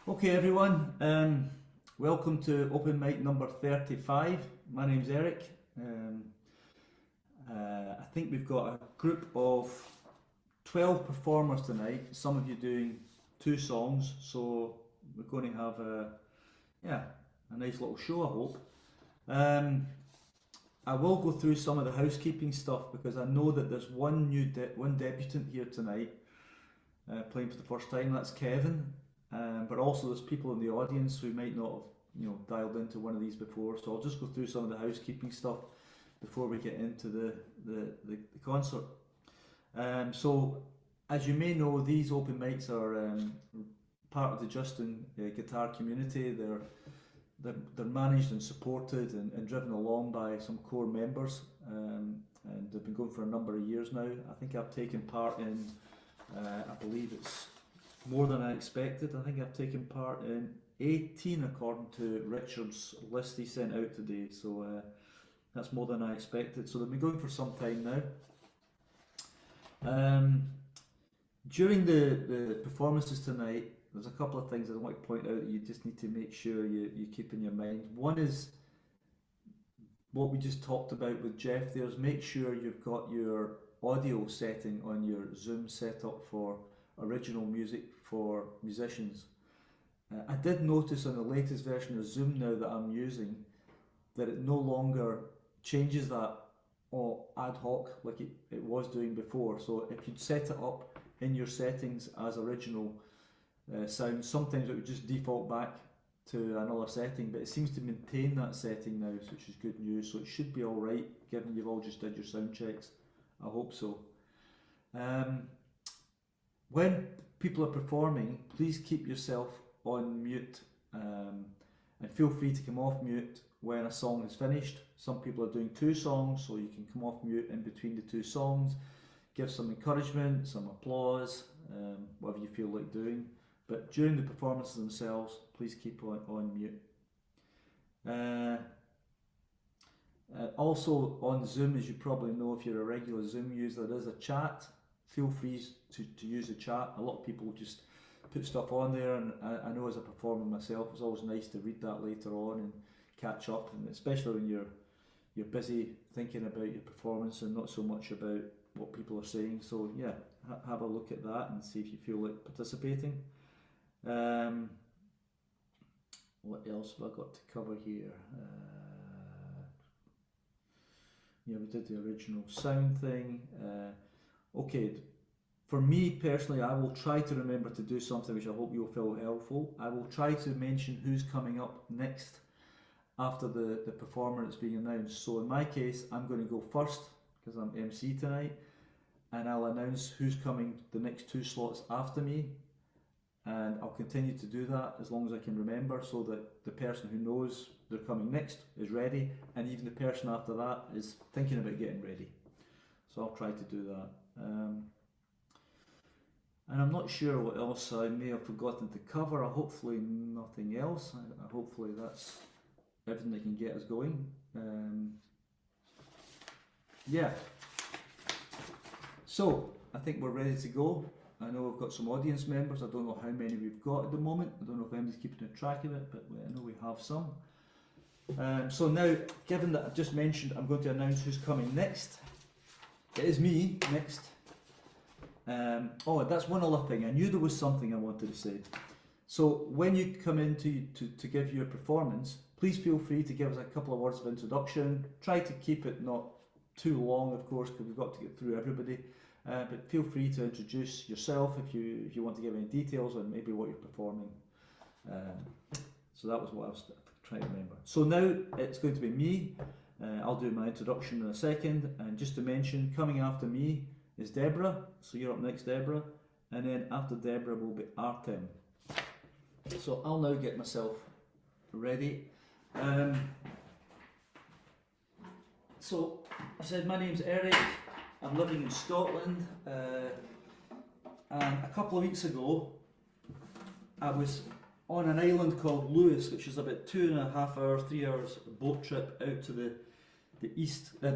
Okay everyone, welcome to open mic number 35. My name's Eric. I think we've got a group of 12 performers tonight, some of you doing 2 songs, so we're going to have a nice little show, I hope. I will go through some of the housekeeping stuff because I know that there's one debutant here tonight playing for the first time. That's Kevin. But also there's people in the audience who might not have dialed into one of these before, so I'll just go through some of the housekeeping stuff before we get into the concert. So as you may know, these open mics are part of the Justin guitar community. They're managed and supported and driven along by some core members, and they've been going for a number of years now. I think I've taken part in I believe it's more than I expected. I think I've taken part in 18 according to Richard's list he sent out today, so that's more than I expected. So they've been going for some time now. During the performances tonight, there's a couple of things I want to point out that you just need to make sure you keep in your mind. One is what we just talked about with Jeff there, is make sure you've got your audio setting on your Zoom setup for original music for musicians. I did notice on the latest version of Zoom now that I'm using that it no longer changes that ad hoc like it was doing before. So if you'd set it up in your settings as original sound, sometimes it would just default back to another setting, but it seems to maintain that setting now, which is good news. So it should be alright given you've all just did your sound checks. I hope so. When people are performing, please keep yourself on mute, and feel free to come off mute when a song is finished. Some people are doing 2 songs, so you can come off mute in between the 2 songs, give some encouragement, some applause, whatever you feel like doing. But during the performances themselves, please keep on mute. Also on Zoom, as you probably know if you're a regular Zoom user, there is a chat. Feel free to use the chat. A lot of people just put stuff on there, and I know as a performer myself, it's always nice to read that later on and catch up, and especially when you're busy thinking about your performance and not so much about what people are saying. So yeah, have a look at that and see if you feel like participating. What else have I got to cover here? Yeah, we did the original sound thing. Okay, for me personally, I will try to remember to do something which I hope you'll feel helpful. I will try to mention who's coming up next after the performer that's being announced. So in my case, I'm going to go first because I'm MC tonight, and I'll announce who's coming the next 2 slots after me, and I'll continue to do that as long as I can remember, so that the person who knows they're coming next is ready, and even the person after that is thinking about getting ready. So I'll try to do that. And I'm not sure what else I may have forgotten to cover. Hopefully nothing else. Hopefully that's everything that can get us going. Yeah. So I think we're ready to go. I know we've got some audience members. I don't know how many we've got at the moment. I don't know if anybody's keeping track of it, but I know we have some. So now, given that I've just mentioned, I'm going to announce who's coming next. It is me next. Oh, that's one other thing. I knew there was something I wanted to say. So when you come in to give your performance, please feel free to give us a couple of words of introduction. Try to keep it not too long, of course, because we've got to get through everybody. But feel free to introduce yourself if you want to give any details on maybe what you're performing. So that was what I was trying to remember. So now it's going to be me. I'll do my introduction in a second, and just to mention, coming after me is Deborah, so you're up next, Deborah, and then after Deborah will be Artem. So I'll now get myself ready. So I said my name's Eric, I'm living in Scotland, and a couple of weeks ago I was on an island called Lewis, which is about 2.5 hours, 3 hours boat trip out to the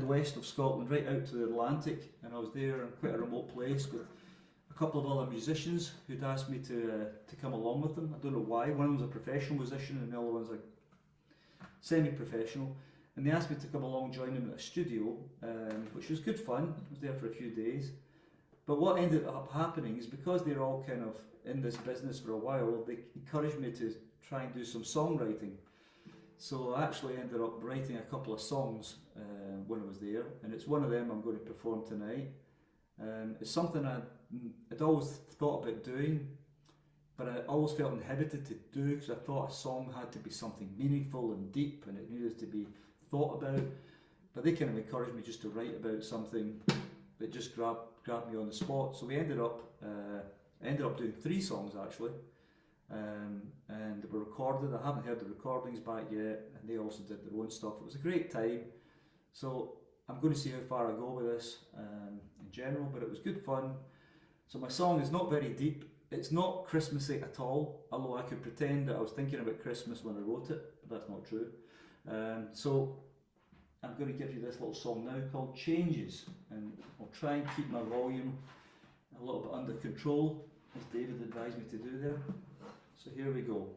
west of Scotland, right out to the Atlantic, and I was there in quite a remote place with a couple of other musicians who'd asked me to come along with them. I don't know why. One of them was a professional musician and the other one's a semi-professional. And they asked me to come along, join them at a studio, which was good fun. I was there for a few days. But what ended up happening is because they're all kind of in this business for a while, they encouraged me to try and do some songwriting. So I actually ended up writing a couple of songs when I was there, and it's one of them I'm going to perform tonight. It's something I'd always thought about doing, but I always felt inhibited to do because I thought a song had to be something meaningful and deep and it needed to be thought about. But they kind of encouraged me just to write about something that just grabbed me on the spot. So we ended up doing 3 songs actually, and they were recorded. I haven't heard the recordings back yet, and they also did their own stuff. It was a great time. So I'm going to see how far I go with this in general, but it was good fun. So my song is not very deep. It's not Christmassy at all, although I could pretend that I was thinking about Christmas when I wrote it, but that's not true. So I'm going to give you this little song now called Changes, and I'll try and keep my volume a little bit under control, as David advised me to do there. So here we go.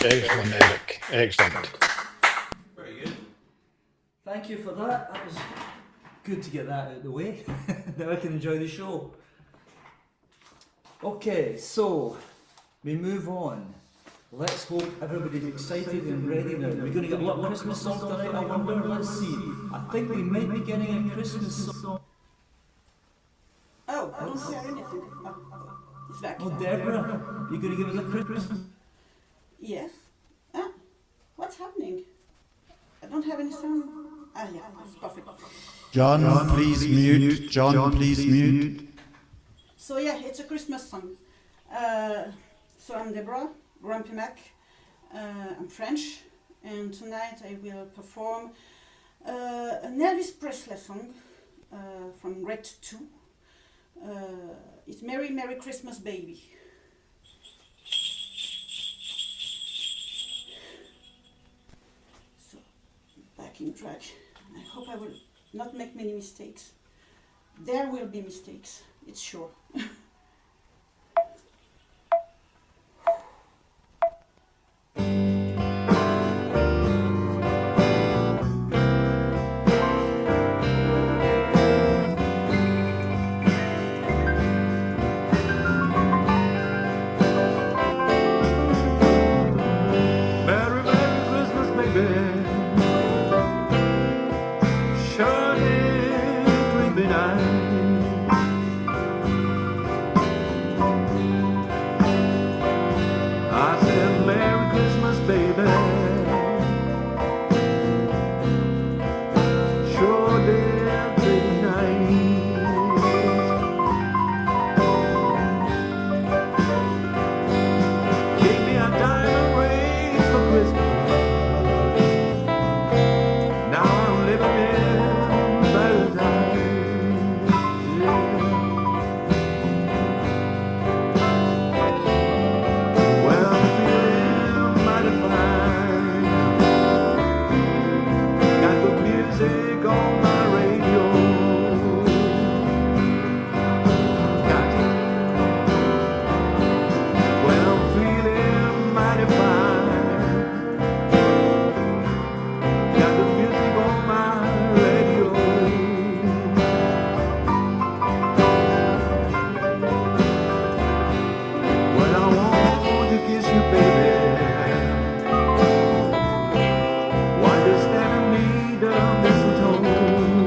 Excellent, Eric. Excellent. Very good. Thank you for that. That was good to get that out of the way. Now I can enjoy the show. Okay, so we move on. Let's hope everybody's excited and ready now. We're going to get a lot of Christmas songs tonight, I wonder. Let's see. I think we might be getting a Christmas song. Oh, I don't see anything. back. Oh, Deborah, you going to give us a Christmas? Yes. What's happening? I don't have any sound. Yeah, that's perfect. John, please mute. John, please mute. So yeah, it's a Christmas song. So I'm Deborah, Grumpy Mac. I'm French, and tonight I will perform an Elvis Presley song from Red 2. It's Merry Merry Christmas Baby. So, backing track. I hope I will not make many mistakes. There will be mistakes, it's sure. Why you standing me down, mistletoe?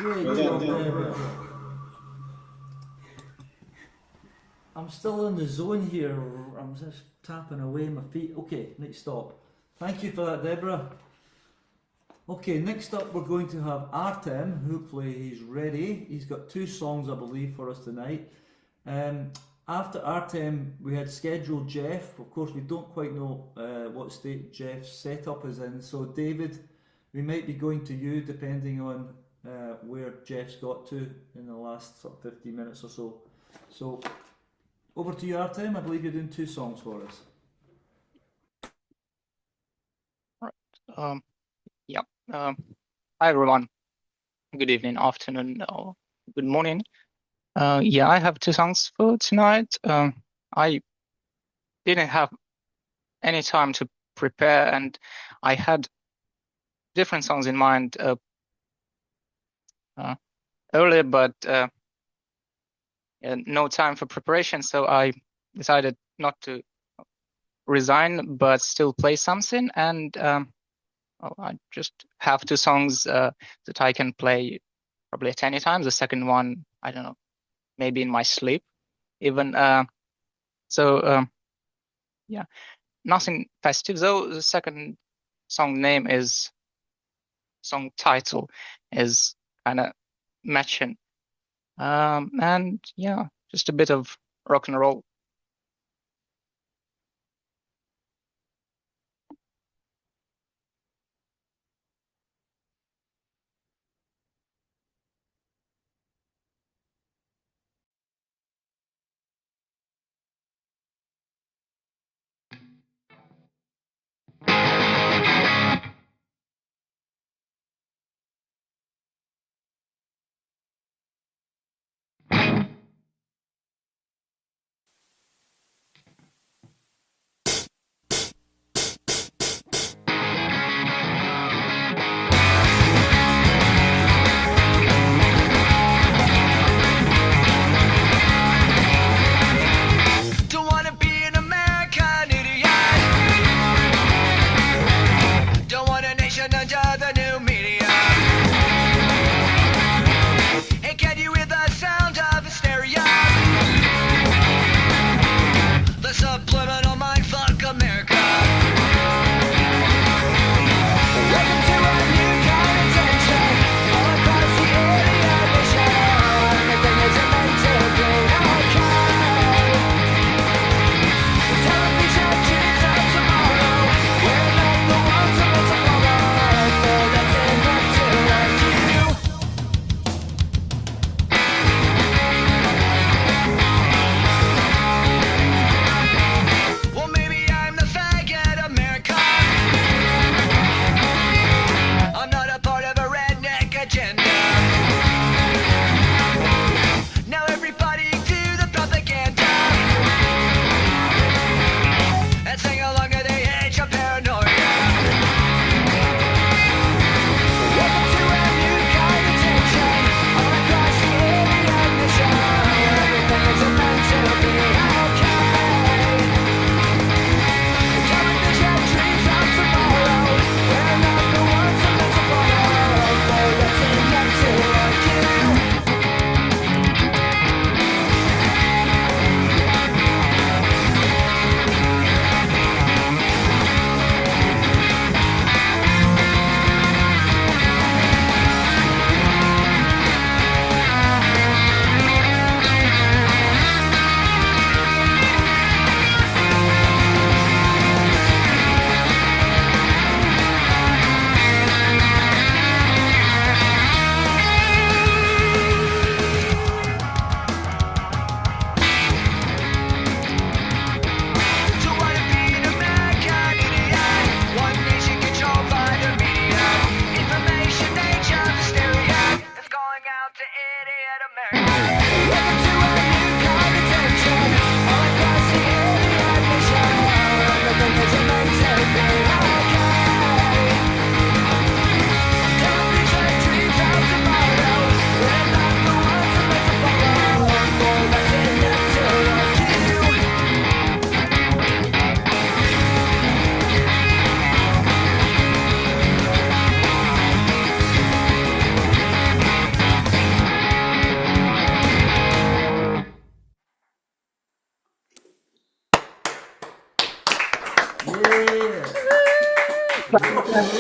Great job, Deborah. I'm still in the zone here. I'm just tapping away my feet. Okay, next stop. Thank you for that, Deborah. Okay, next up we're going to have Artem. Hopefully he's ready. He's got 2 songs, I believe, for us tonight. After Artem, we had scheduled Jeff. Of course, we don't quite know what state Jeff's setup is in. So, David, we might be going to you depending on where Jeff's got to in the last sort of 15 minutes or so. So, over to you, Artem. I believe you're doing 2 songs for us. Yeah. Hi everyone. Good evening, afternoon, or good morning. Yeah, I have 2 songs for tonight. I didn't have any time to prepare, and I had different songs in mind earlier, but no time for preparation, so I decided not to resign, but still play something. And I just have 2 songs that I can play probably at any time. The second one, I don't know, maybe in my sleep even. Yeah, nothing festive though. The second song title is kind of matching. And yeah, just a bit of rock and roll.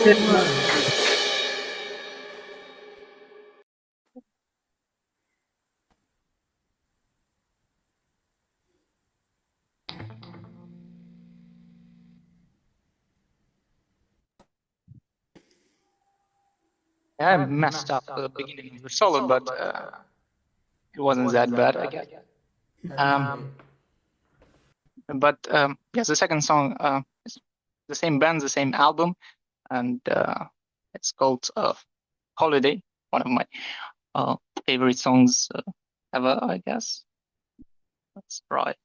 I messed up the beginning of the solo, but it wasn't that bad, I guess. Yes, the second song is the same band, the same album, and it's called Holiday, one of my favorite songs ever, I guess. That's right.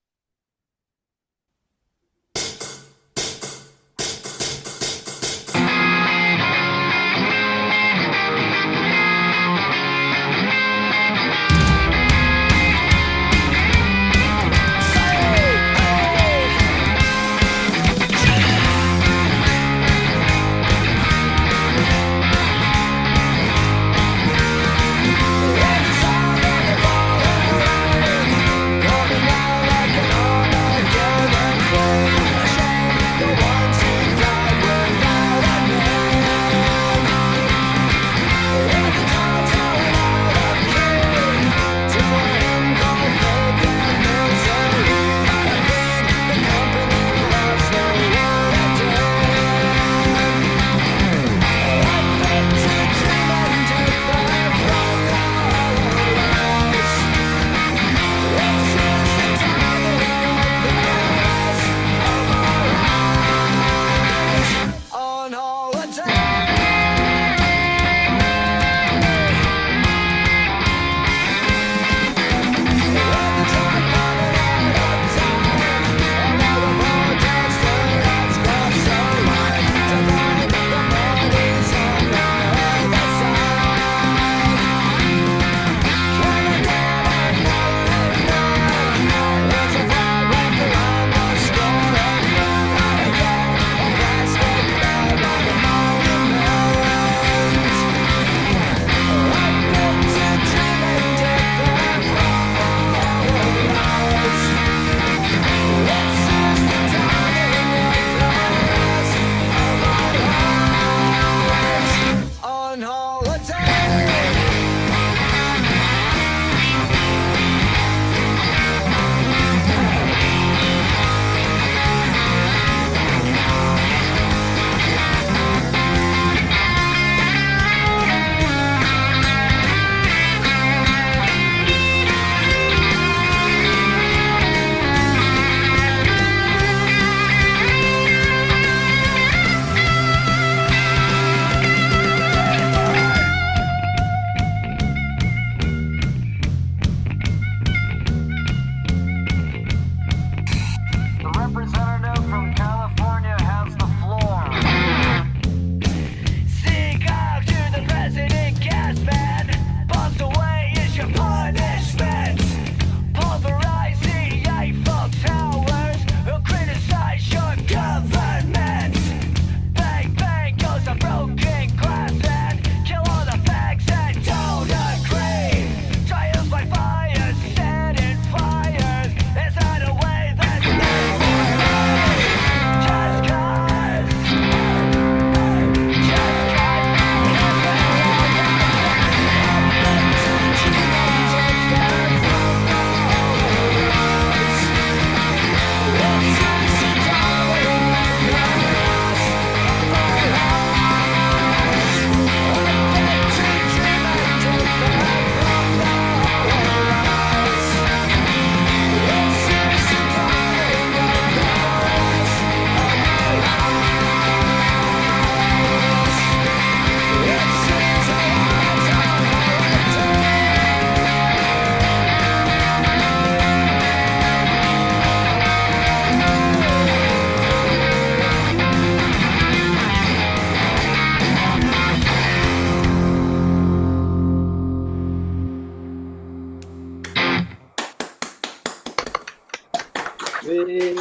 Brilliant.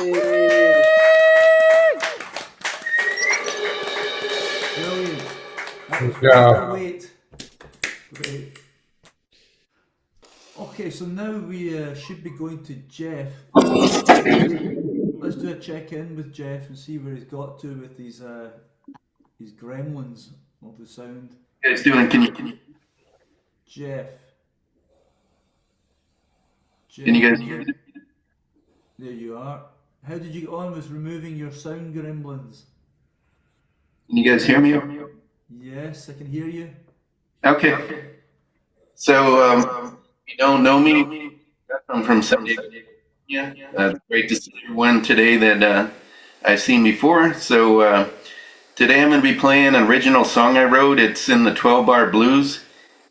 Yeah. Wait. Okay, so now we should be going to Jeff. Let's do a check-in with Jeff and see where he's got to with his his gremlins of the sound. You guys doing? Can you? Jeff. Can you guys hear me? There you are. How did you get on with removing your sound gremlins? Can you guys hear me? Yes, I can hear you. Okay. So, if you don't know me, I'm from San Diego. Yeah. It's great to see everyone today that I've seen before. So, today I'm going to be playing an original song I wrote. It's in the 12-bar blues.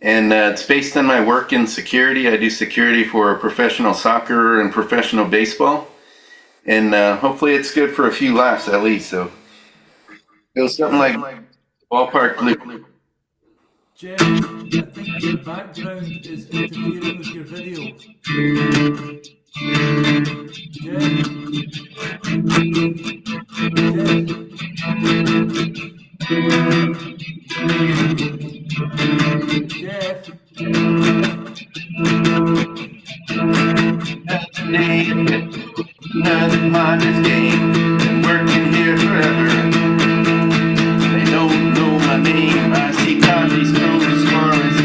And it's based on my work in security. I do security for professional soccer and professional baseball. And hopefully it's good for a few laughs at least. So it was something like ballpark blue. Jeff, I think your background is interfering with your video. Jeff. Another partner's game. Been working here forever. They don't know my name. I see copies from the stars.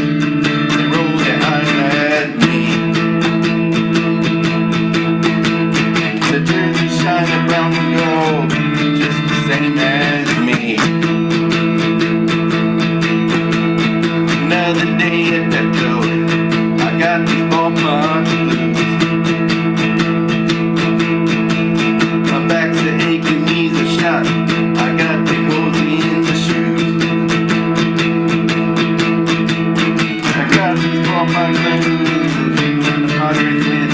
They roll their eyes at me. The jerseys shine around and gold, just the same as me. Another day at Petco. I got these ballpark blues. My back's aching, knees are shot. I got big holes in the shoes. I got these ballpark blues. When the Padres win,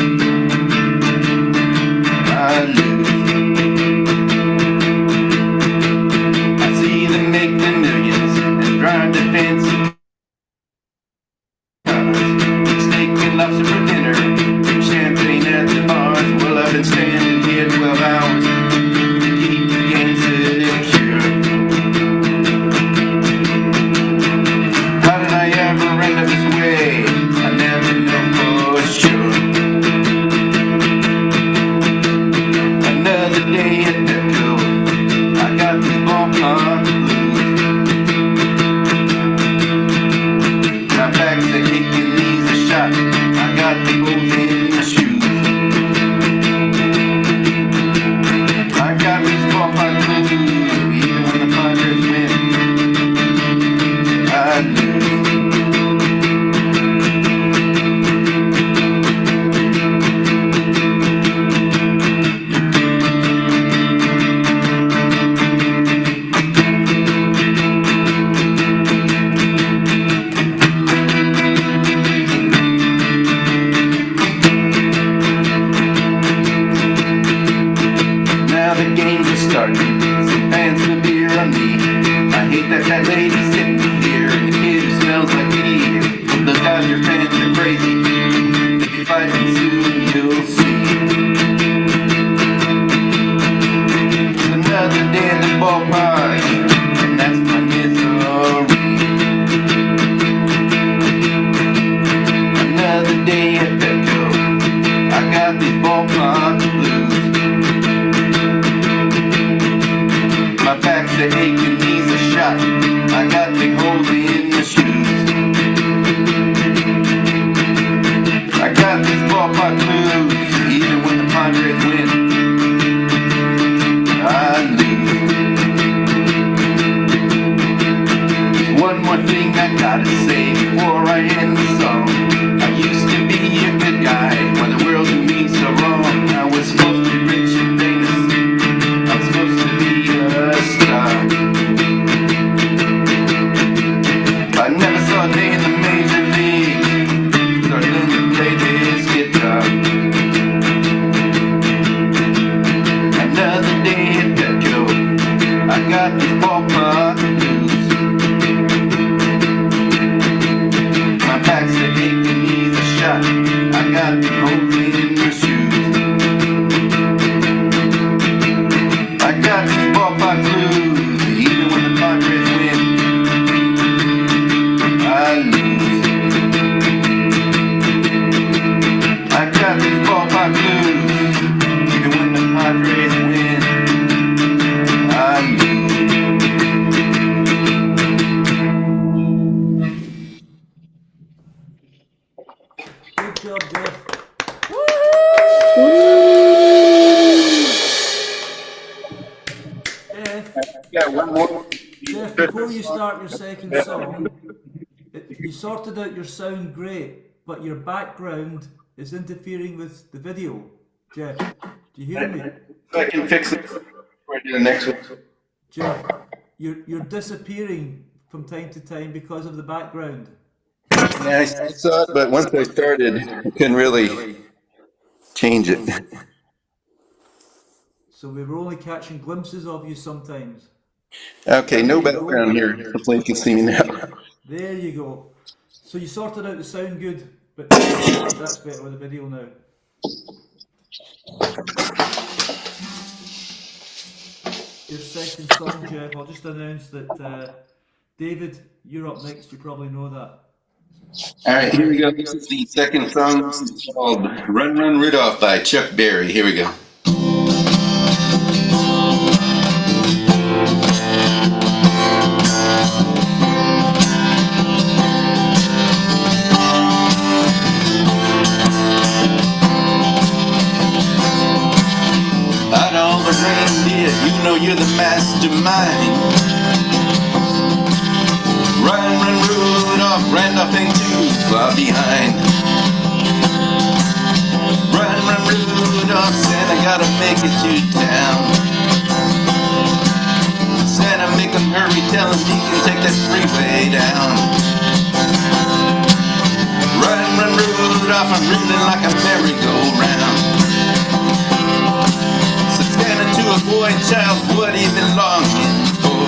I lose. I see them make the millions and drive the fancy cars. Steak and lobster for dinner, drink champagne at the bars. Well, I've been standing here 12 hours to keep the game secure. How did I ever end up this way? I never know for sure. Another day at Petco. I got these ballpark blues. My back's aching, knees are shot. I got the holes in the shoes. I got these ballpark blues. Even when the Padres win, I lose. Now the games are starting. Some fans will beer on me. I hate that lady's sitting here and the kid who smells like me. The Dodger fans are crazy. They'll be fighting soon, you'll see. It's another day at the ballpark, and that's my misery. Another day at Petco. I got these ballpark blues. My back's aching, knees are shot. I got big holes in the shoes. I got these ballpark blues. Even when the Padres win, I lose. One more thing I gotta say before I end the song. I used to be a good guy when the world knew me so wrong. I was supposed to be rich and famous. I was supposed to be a star. I never saw a day in the major league. Started learning to play this guitar. Another day at Petco. I got these ballpark blues. My back's aching, knees are shot. I got the holes in the shoes. I got these ballpark blues. Even when the Padres win, I lose. I got these ballpark blues. Even when the Padres win, I lose. Good job, Jeff. Yeah, one more. Jeff, before you start your second song, you sorted out your sound great, but your background is interfering with the video. Jeff, do you hear me? So I can fix it before I do the next one. Jeff, you're disappearing from time to time because of the background. Yeah, I saw it, but once I started, I couldn't really change it. So we were only catching glimpses of you sometimes. Okay, no background here. Hopefully you can see me now. There you go. So you sorted out the sound good, but that's better with the video now. Your second song, Jeff. I'll just announce that David, you're up next. You probably know that. All right, here we go. This is the second song. This is called Run, Run, Rudolph by Chuck Berry. Here we go. Out all the reindeer, you know you're the mastermind. Run, run, Rudolph, ran nothing too far behind. Run, run, Rudolph, Santa gotta make it to town. Santa, make him hurry, tell him he can take that freeway down. Run, run, Rudolph, I'm reeling like a merry-go-round. Santa to a boy and child, what he been longing for?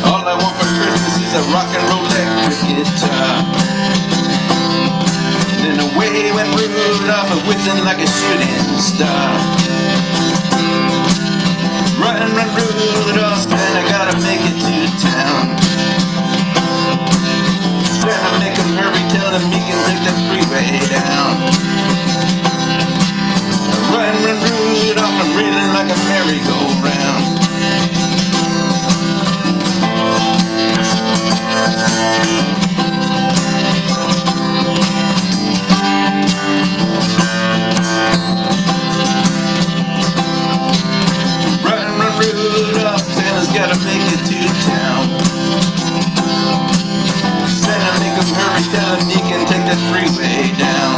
All I want for Christmas is a rock and roll electric guitar. Then away went Rudolph, whizzing like a shooting star. Run, run, Rudolph, Santa gotta make it to town. Santa, make him hurry, tell him he can take that freeway down. Run, run, Rudolph, I'm reeling like a merry-go-round. Run, run, Rudolph, Santa's gotta make it to town. Santa, make him hurry, tell him he can take that freeway down.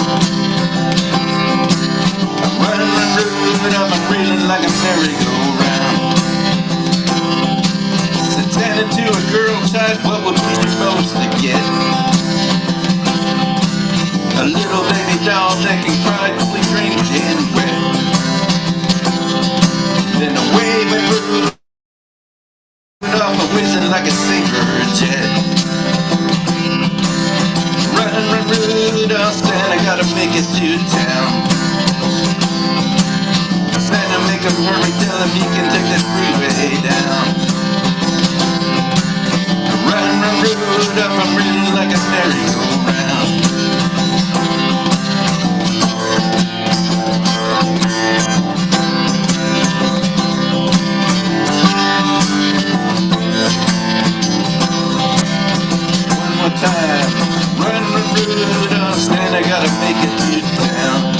Run, run, Rudolph, I'm reeling like a merry-go-round. Said Santa to a girl child, what would we supposed to get? A little baby doll that can cry, fully drenched in wet. Then away went Rudolph, whizzing like a saber jet. Run, run, Rudolph, Santa gotta make it to town. Santa, make him hurry, tell him he can take that freeway down. Run, run, Rudolph, I'm reeling like a merry-go-round. One more time. Run, run, Rudolph, Santa gotta make it to town.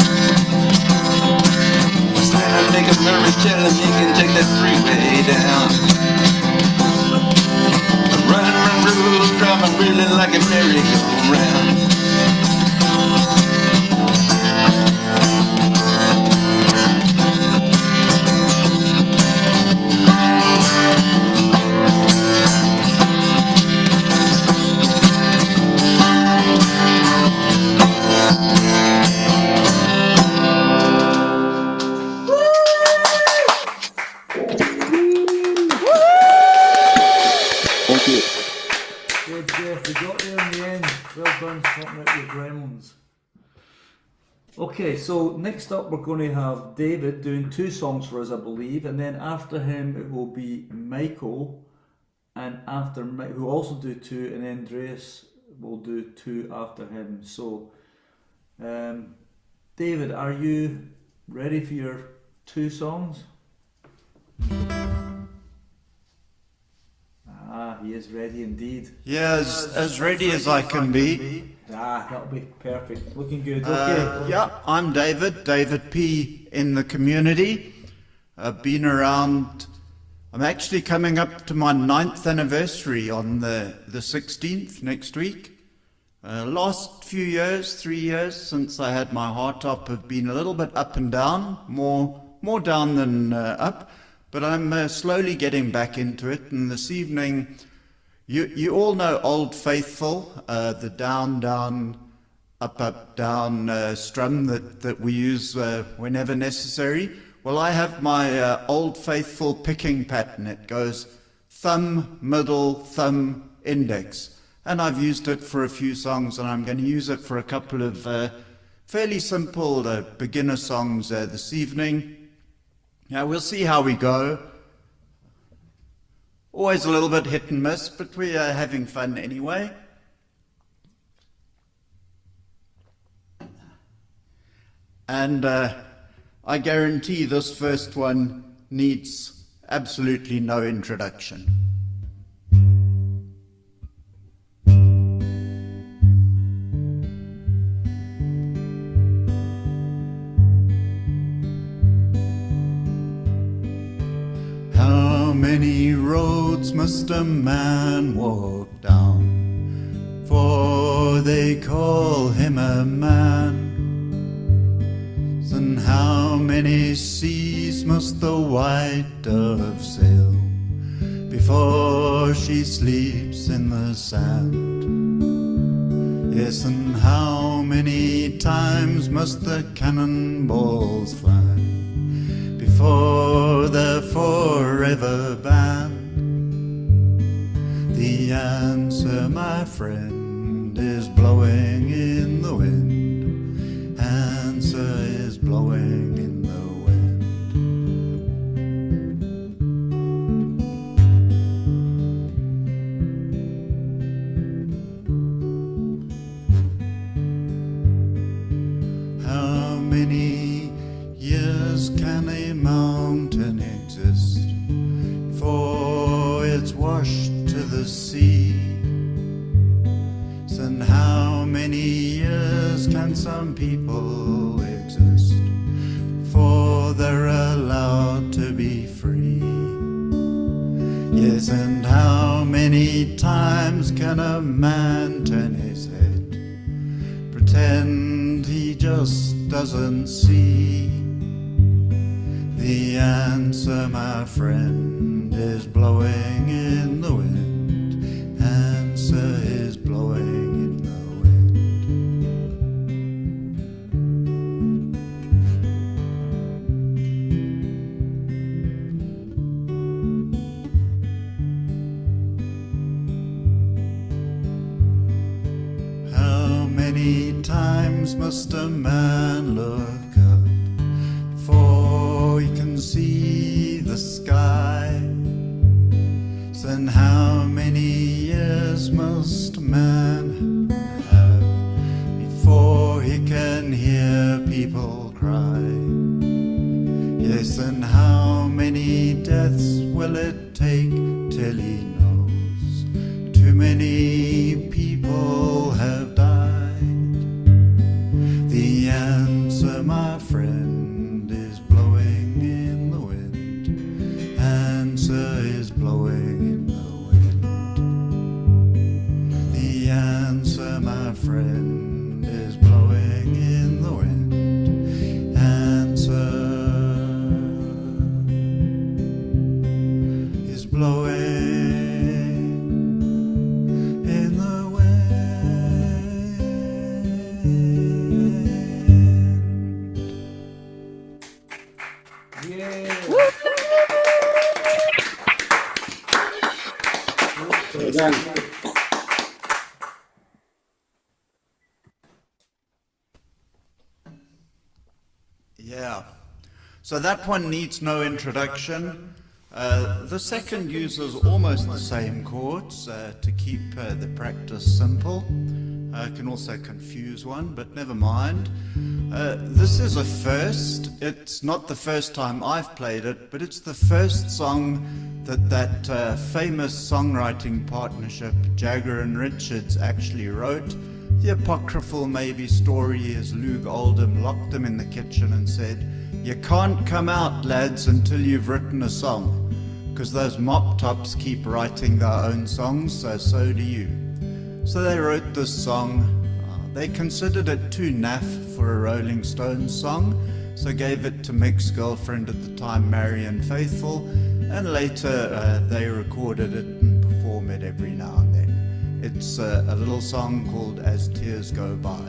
Santa, make him hurry, tell him he can take that freeway down. Run, run, Rudolph, I'm reeling like a merry-go-round. Thank you. Good, Jeff. We got there in the end. Well done sorting out your gremlins. Okay, so next up we're going to have David doing two songs for us, I believe, and then after him it will be Michael, and after who will also do two, and then Andreas will do two after him. So, David, are you ready for your two songs? Ah, he is ready indeed. Yeah, as ready as I can be. Ah, that'll be perfect. Looking good. Okay. Yeah, I'm David P. in the community. I've been around. I'm actually coming up to my 9th anniversary on the 16th next week. Last few years, 3 years since I had my heart up, have been a little bit up and down, more down than up, but I'm slowly getting back into it. And this evening, you all know Old Faithful, the down, down, up, down strum that we use whenever necessary. Well, I have my Old Faithful picking pattern. It goes thumb, middle, thumb, index. And I've used it for a few songs, and I'm going to use it for a couple of fairly simple beginner songs this evening. Now, we'll see how we go. Always a little bit hit and miss, but we are having fun anyway. And I guarantee this first one needs absolutely no introduction. How many roads must a man walk down, for they call him a man? And how many seas must the white dove sail before she sleeps in the sand? Yes, and how many times must the cannonballs fly before they're forever banned? The answer, my friend, is blowing in the wind. Answer is blowing in the wind. How many years can a mountain exist before it's washed to the sea? And how many years can some people exist before they're allowed to be free? Yes, and how many times can a man turn his head, pretend he just doesn't see? The answer, my friend, is blowing in the wind. Answer is blowing in the wind. How many times must a man look up before he can see the sky? And how many years must a man have before he can hear people cry? Yes, and how many deaths will it take till he knows too many people have died? The answer, my friend, is blowing in the wind. Answer is blowing in the wind. The answer, my friend, is blowing in the wind. Answer is blowing in the wind. Yeah. Well done. Yeah. So that one needs no introduction. The second uses almost the same chords to keep the practice simple. Can also confuse one, but never mind. This is a first. It's not the first time I've played it, but it's the first song that famous songwriting partnership, Jagger and Richards, actually wrote. The apocryphal maybe story is Luke Oldham locked them in the kitchen and said, "You can't come out, lads, until you've written a song, because those mop tops keep writing their own songs, so do you." So they wrote this song. They considered it too naff for a Rolling Stones song, so gave it to Mick's girlfriend at the time, Marianne Faithfull, and later they recorded it and perform it every now and then. It's a little song called As Tears Go By.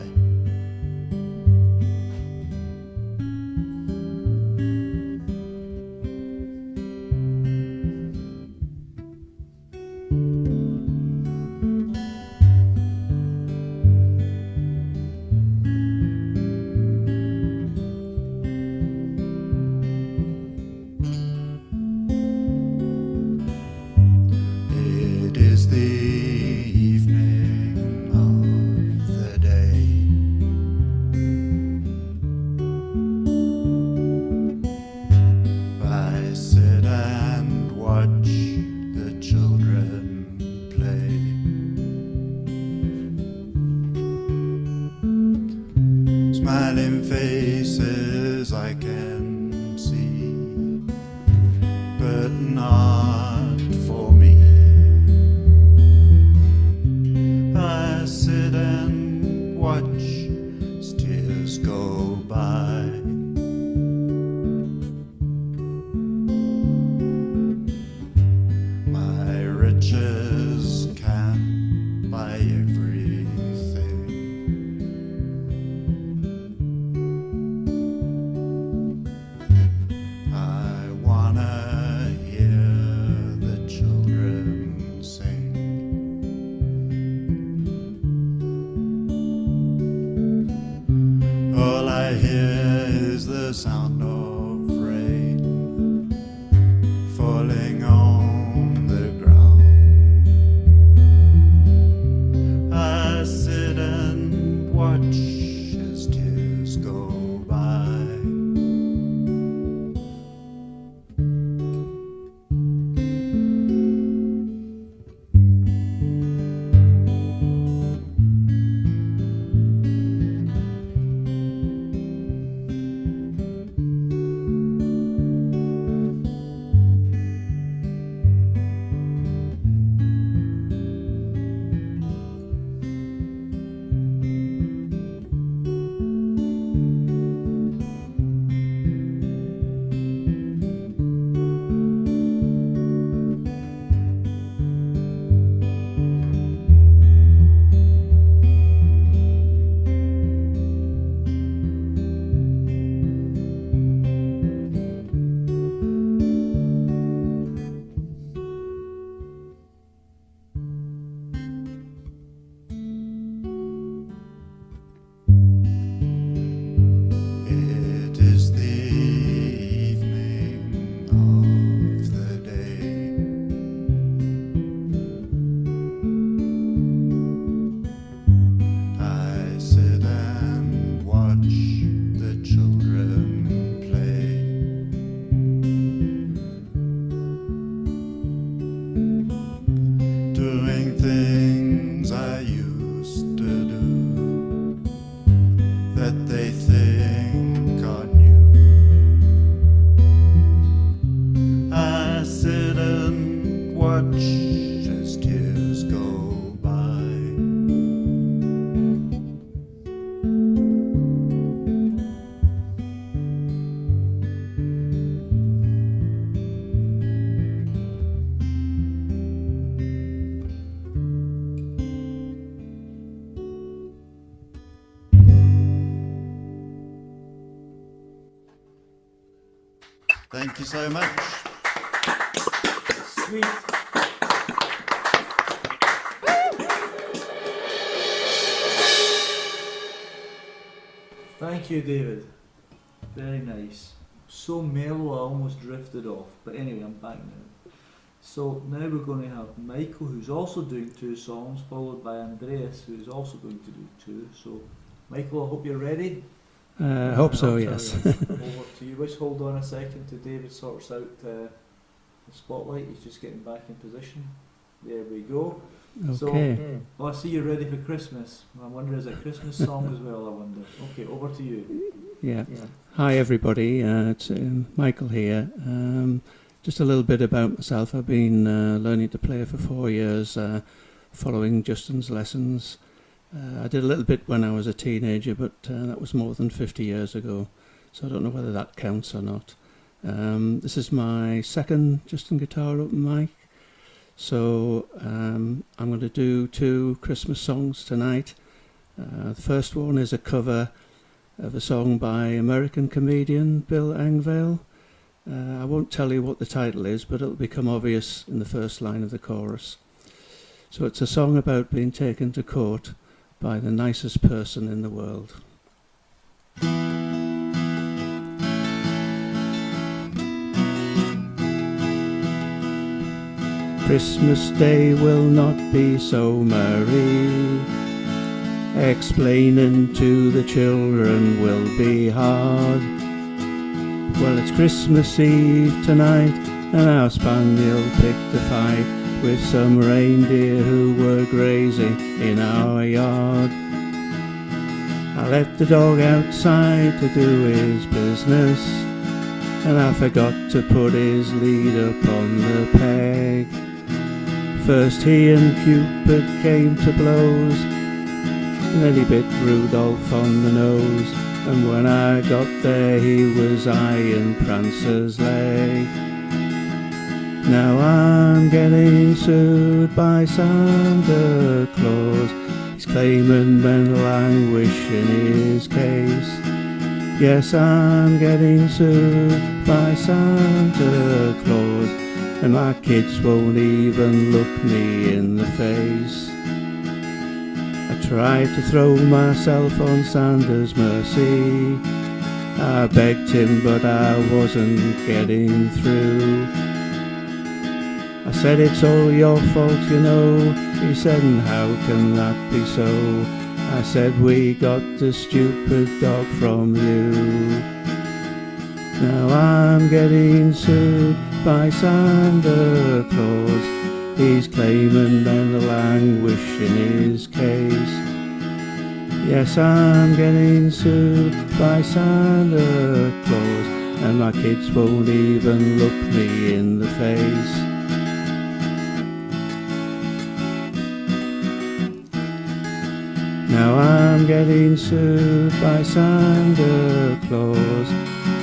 Smiling faces I can see, but not for me. I sit and watch as tears go by. My riches can't buy everything. I wanna hear the children sing. All I hear is the sound of rain falling on the ground. I sit and watch as tears go by. It is the evening of the day. I sit and watch the children play. Doing things I used to do that they think are new. I sit and watch as tears go by. Thank you so much. Sweet. Thank you, David. Very nice. So mellow, I almost drifted off. But anyway, I'm back now. So now we're going to have Michael, who's also doing 2 songs, followed by Andreas, who's also going to do 2. So, Michael, I hope you're ready. I hope so, yes. Over to you. Just hold on a second till David sorts out the spotlight. He's just getting back in position. There we go. Okay. So, I see you're ready for Christmas. I wonder, is it a Christmas song as well, I wonder? Okay, over to you. Yeah. Hi, everybody. It's Michael here. Just a little bit about myself. I've been learning to play for 4 years, following Justin's lessons. I did a little bit when I was a teenager, but that was more than 50 years ago, so I don't know whether that counts or not. This is my second Justin Guitar Open mic, so I'm going to do 2 Christmas songs tonight. The first one is a cover of a song by American comedian Bill Engvall. I won't tell you what the title is, but it'll become obvious in the first line of the chorus. So it's a song about being taken to court by the nicest person in the world. Christmas Day will not be so merry. Explaining to the children will be hard. Well, it's Christmas Eve tonight, and our spaniel picked a fight with some reindeer who were grazing in our yard. I let the dog outside to do his business, and I forgot to put his lead upon the peg. First he and Cupid came to blows, and then he bit Rudolph on the nose, and when I got there he was eyeing Prancer's leg. Now I'm getting sued by Santa Claus. He's claiming mental anguish in his case. Yes, I'm getting sued by Santa Claus, and my kids won't even look me in the face. I tried to throw myself on Santa's mercy. I begged him, but I wasn't getting through. I said, it's all your fault, you know. He said, and how can that be so? I said, we got the stupid dog from you. Now I'm getting sued by Santa Claus. He's claiming mental anguish in his case. Yes, I'm getting sued by Santa Claus, and my kids won't even look me in the face. Now I'm getting sued by Santa Claus,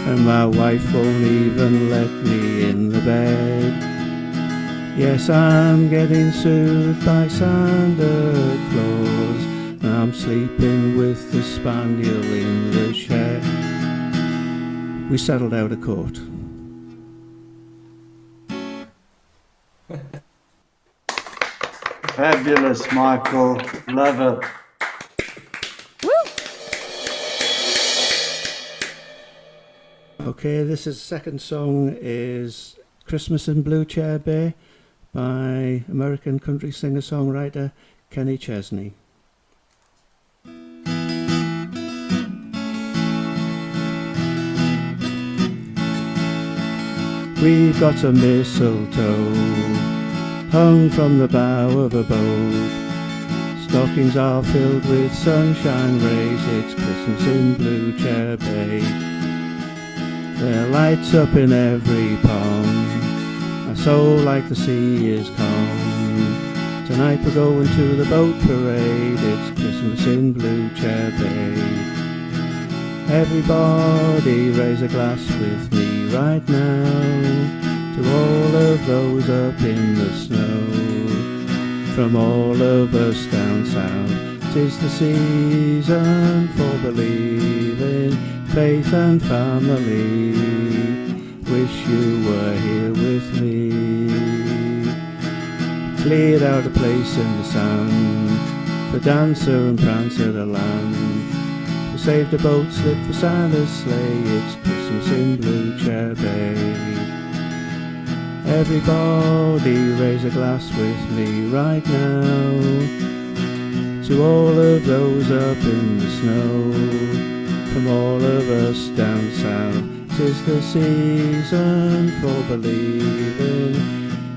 and my wife won't even let me in the bed. Yes, I'm getting sued by Santa Claus, and I'm sleeping with the spaniel in the shed. We settled out of court. Fabulous, Michael. Love it. Okay, this is second song is Christmas in Blue Chair Bay by American country singer-songwriter Kenny Chesney. We've got some mistletoe hung from the bow of a boat. Stockings are filled with sunshine rays. It's Christmas in Blue Chair Bay. There are lights up in every pond. My soul like the sea is calm. Tonight we're going to the boat parade. It's Christmas in Blue Chair Bay. Everybody raise a glass with me right now to all of those up in the snow. From all of us down south, 'tis the season for believing, faith and family. Wish you were here with me. Cleared out a place in the sand for Dancer and Prancer to land. We saved a boat slip for Santa's sleigh. It's Christmas in Blue Chair Bay. Everybody raise a glass with me right now to all of those up in the snow. From all of us down south, 'tis the season for believing,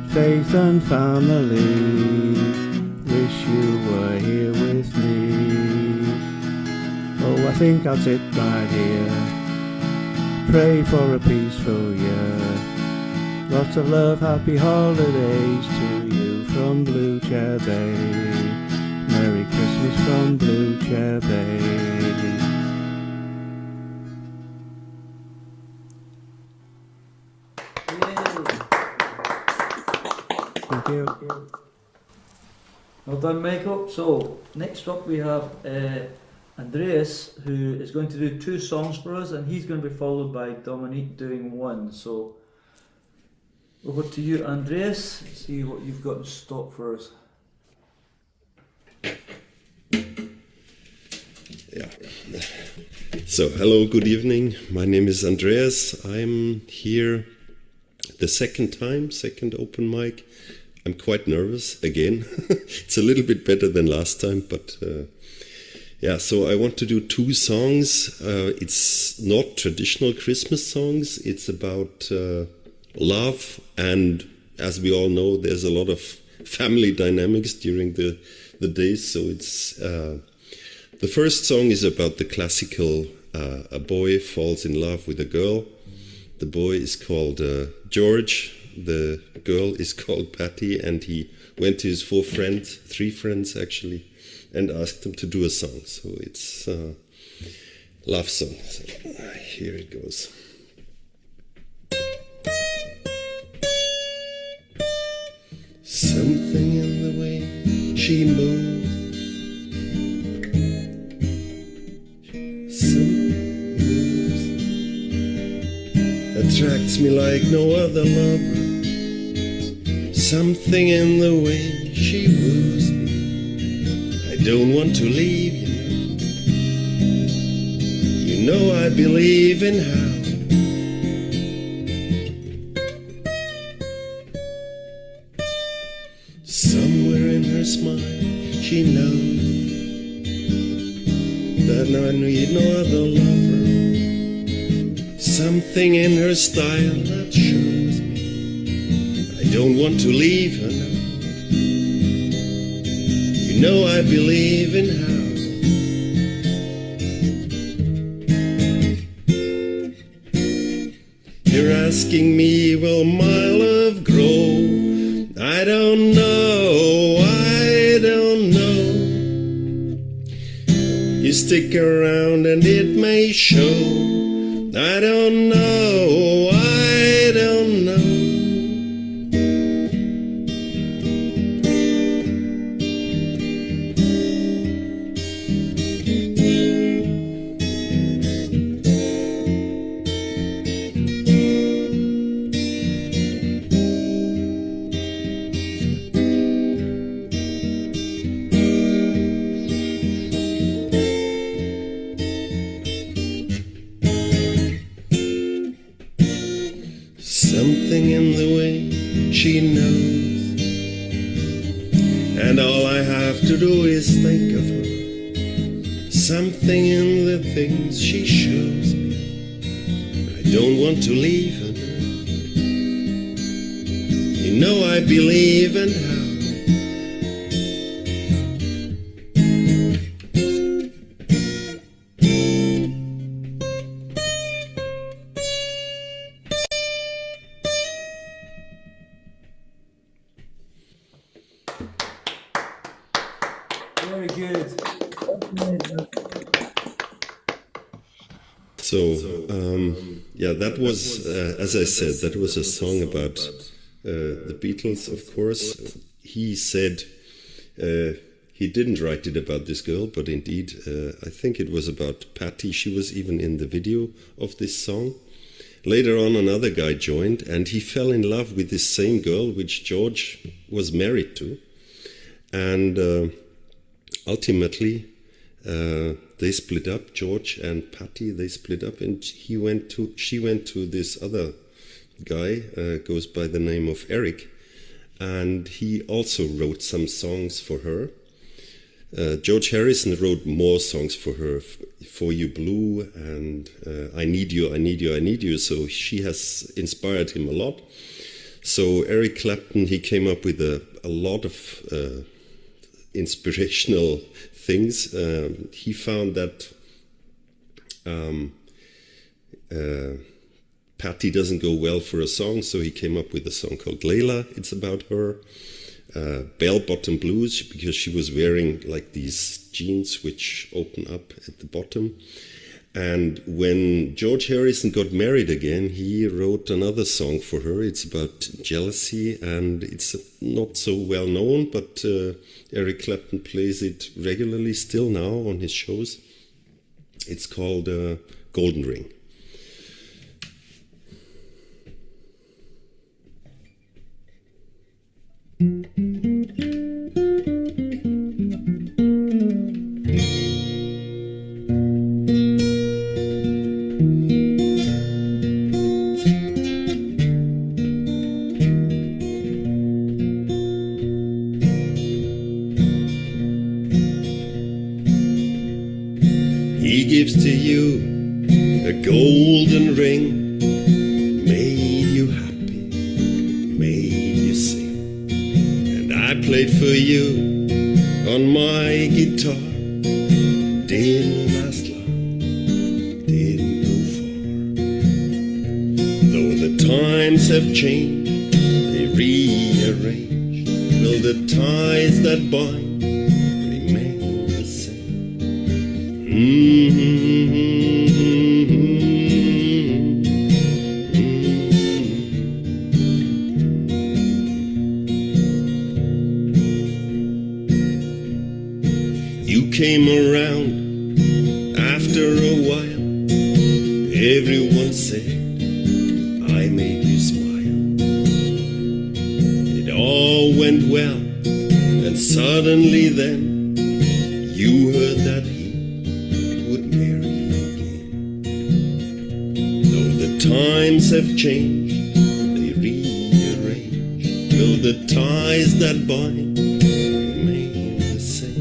faith and family. Wish you were here with me. Oh, I think I'll sit right here, pray for a peaceful year. Lots of love, happy holidays to you from Blue Chair Bay. Merry Christmas from Blue Chair Bay. Thank you. Well done, Michael. So, next up we have Andreas, who is going to do 2 songs for us, and he's going to be followed by Dominique doing 1. So, over to you, Andreas. See what you've got in stock for us. Yeah. So, hello, good evening. My name is Andreas. I'm here the second open mic. I'm quite nervous again. It's a little bit better than last time, but yeah, so I want to do 2 songs. It's not traditional Christmas songs. It's about love, and as we all know, there's a lot of family dynamics during the days. So it's the first song is about the classical a boy falls in love with a girl. The boy is called George. The girl is called Patty, and he went to his 3 friends actually, and asked them to do a song. So it's a love song. So, here it goes. Something in the way she moves, attracts me like no other lover. Something in the way she woos me, I don't want to leave, you know I believe in how. Somewhere in her smile she knows that I need no other lover. Something in her style that shows me I don't want to leave her now. You know I believe in how. You're asking me, will my love grow? I don't know, I don't know. You stick around and it may show. I don't know, I don't know. Something in the way she knows, and all I have to do is think of her. Something in the things she shows me, I don't want to leave her now. You know I believe in how. Very good. So, yeah, that was, as I said, that was a song about the Beatles, of course. He said he didn't write it about this girl, but indeed, I think it was about Patty. She was even in the video of this song. Later on, another guy joined, and he fell in love with this same girl, which George was married to. And ultimately, they split up. George and Patty, they split up, and she went to this other guy, goes by the name of Eric, and he also wrote some songs for her. George Harrison wrote more songs for her, For You Blue and I Need You, I Need You, I Need You, so she has inspired him a lot. So Eric Clapton, he came up with a lot of inspirational things. He found that Patty doesn't go well for a song, so he came up with a song called Layla. It's about her. Bell-bottom blues, because she was wearing like these jeans which open up at the bottom. And when George Harrison got married again, he wrote another song for her. It's about jealousy, and it's not so well known, but Eric Clapton plays it regularly still now on his shows. It's called Golden Ring. He gives to you a golden ring, made you happy, made you sing. And I played for you on my guitar. Didn't last long, didn't go far. Though the times have changed, they rearrange. Will the ties that bind remain the same? You came around after a while. Everyone said I made you smile. It all went well, and suddenly then you heard that he would marry again. Though the times have changed, they rearrange. Will the ties that bind remain the same?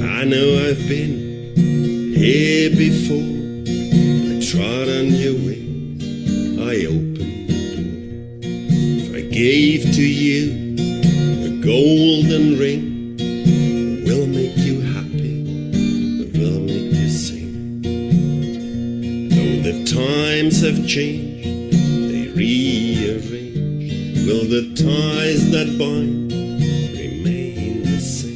I know I've been here before. I trod on your wings, I opened the door. If I gave to you a golden ring, it will make you happy, it will make you sing. Though the times have changed, they rearrange. Will the ties that bind remain the same?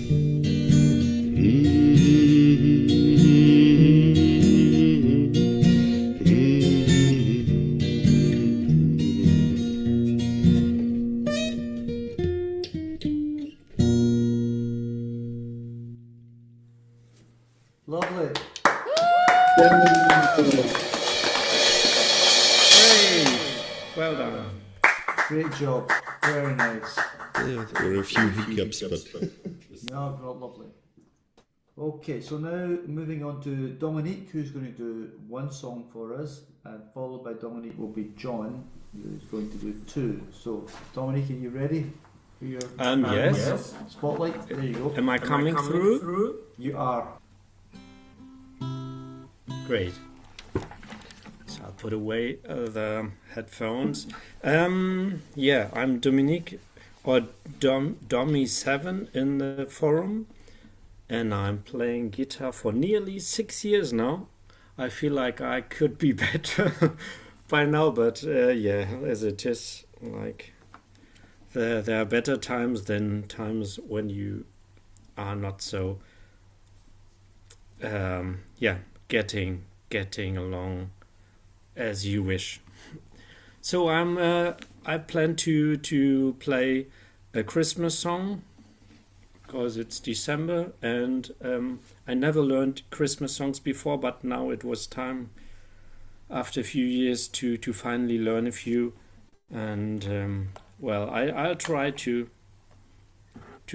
Lovely. Well done. Great job. Very nice. Yeah, there were a few hiccups, but No, not lovely. Okay, so now moving on to Dominique, who's going to do one song for us, and followed by Dominique will be John, who's going to do two. So, Dominique, are you ready for your Yes. spotlight? There you go. Am I coming through? You are. Great. So I'll put away the headphones. Yeah, I'm Dominique, or Dommy7 in the forum. and I'm playing guitar for nearly 6 years now. I feel like I could be better by now, but yeah, as it is, like there are better times than times when you are not so getting along as you wish. So I plan to play a Christmas song because it's December, and I never learned Christmas songs before, but now it was time after a few years to finally learn a few. And well, I'll try to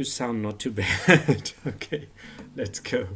sound not too bad. Okay, let's go.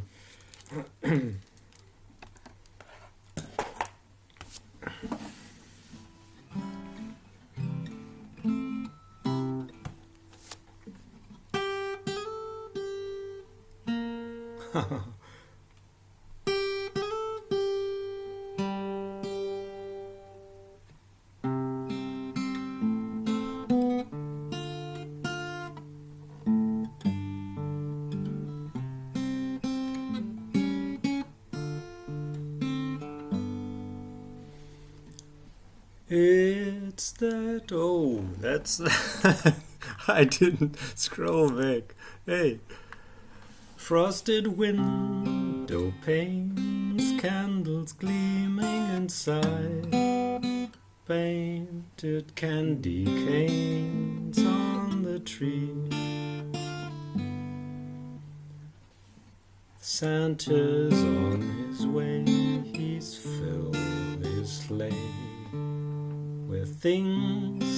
It's that, oh, that's, I didn't scroll back. Hey. Frosted window panes, candles gleaming inside, painted candy canes on the tree. Santa's on his way, he's filled his sleigh with things.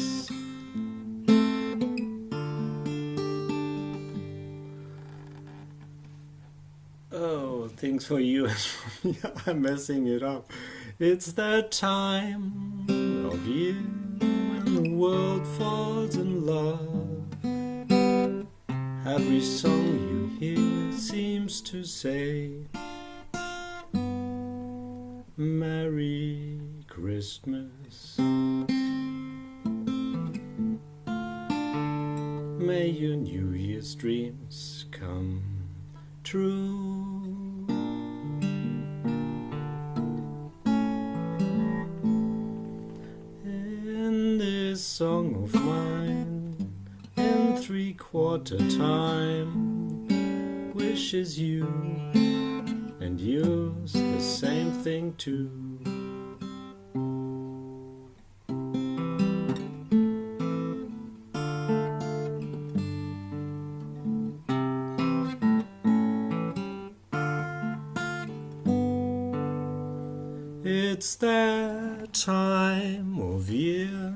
Oh, things for you and for me. I'm messing it up. It's that time of year when the world falls in love. Every song you hear seems to say Merry Christmas. May your New Year's dreams come true. In this song of mine, in 3/4 time, wishes you and yours the same thing too. It's that time of year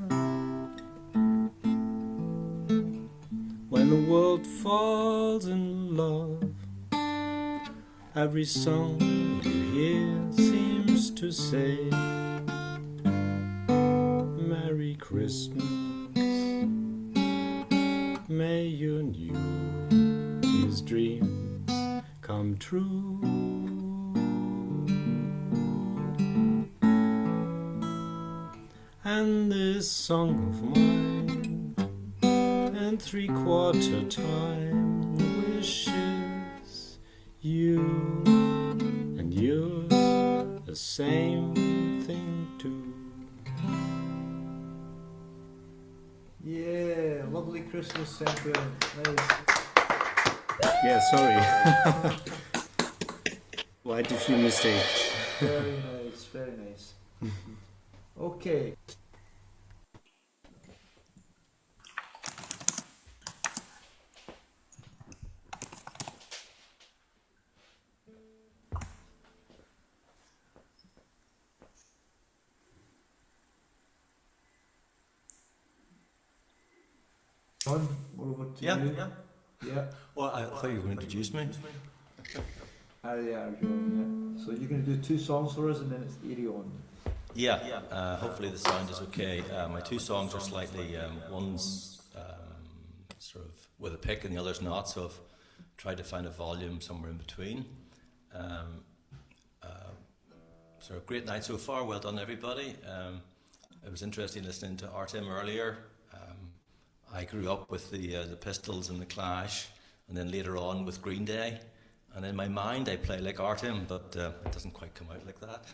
when the world falls in love. Every song you hear seems to say Merry Christmas. May your New Year's dreams come true. And this song of mine, in 3/4 time, wishes you and yours the same thing too. Yeah, lovely Christmas centre. Nice. Yeah, sorry. Quite a few mistakes. Very nice, very nice. Okay. John, we're over to you. Yeah. Well, I thought you were going to introduce me. Yeah, Artem, yeah. So you're going to do 2 songs for us and then it's Erion. Yeah, hopefully the sound is okay. My 2 songs are slightly, one's sort of with a pick and the other's not, so I've tried to find a volume somewhere in between. So a great night so far, well done everybody. It was interesting listening to Artem earlier. I grew up with the Pistols and the Clash, and then later on with Green Day. And in my mind, I play like Artem, but it doesn't quite come out like that.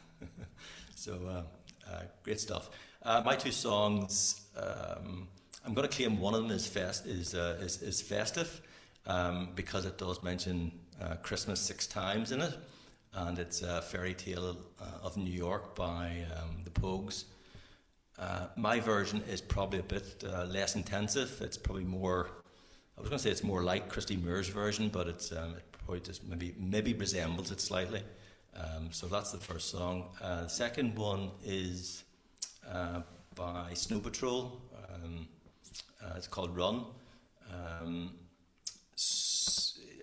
So great stuff. My two songs, I'm going to claim one of them is festive, because it does mention Christmas 6 times in it, and it's a Fairy Tale of New York by the Pogues. My version is probably a bit less intensive. It's probably more, I was going to say it's more like Christy Moore's version, but it probably just maybe resembles it slightly. So that's the first song. The second one is by Snow Patrol. It's called Run.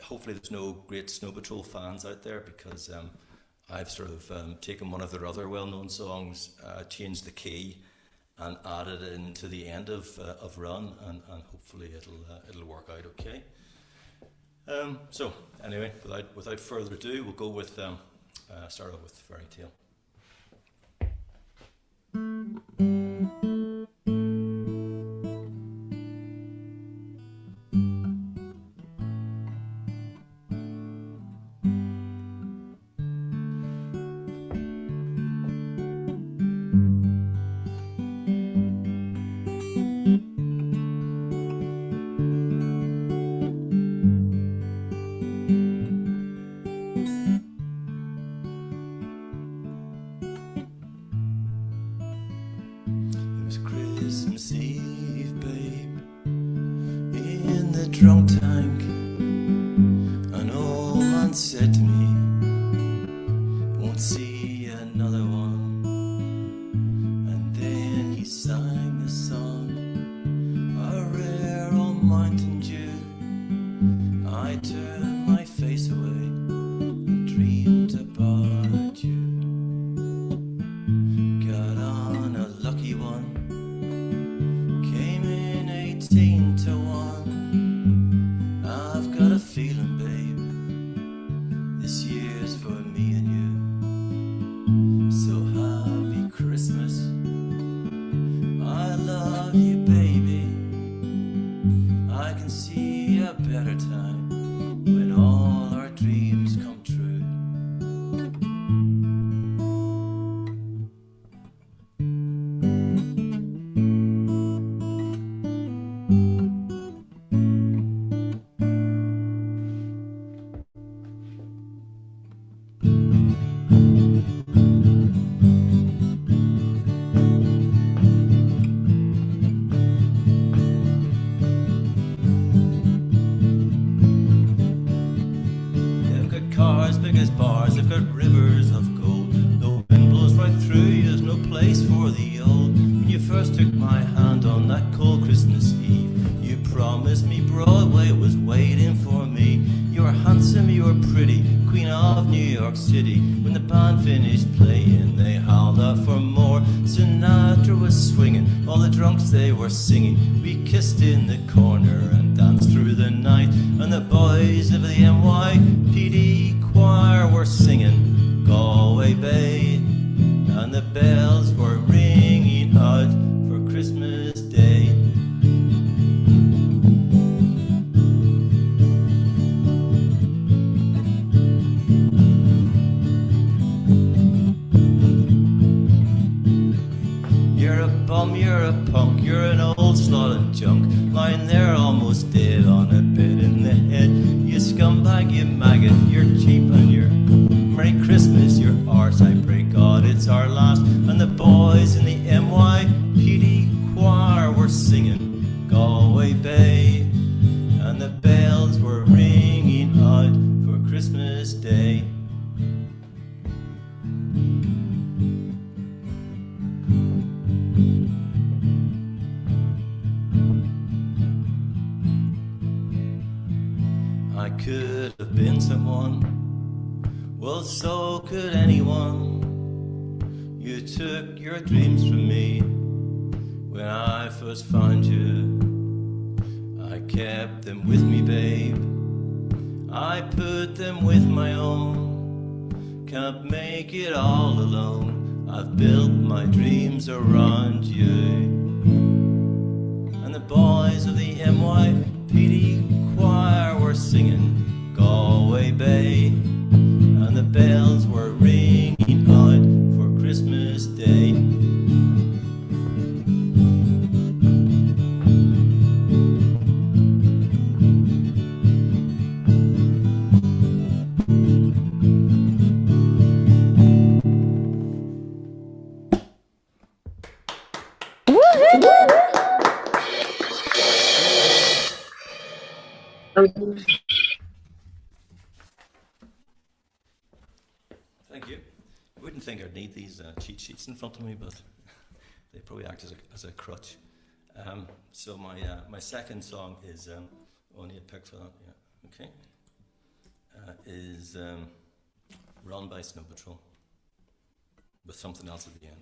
Hopefully there's no great Snow Patrol fans out there, because I've sort of taken one of their other well-known songs, changed the key, and added it into the end of Run, and hopefully it'll work out okay. So anyway, without further ado, we'll go with start off with Fairy Tale. NYPD choir were singing Galway Bay. Thank you. I wouldn't think I'd need these cheat sheets in front of me, but they probably act as a crutch. So my second song is only a pick for that. Yeah. Okay. Is Run by Snow Patrol with something else at the end.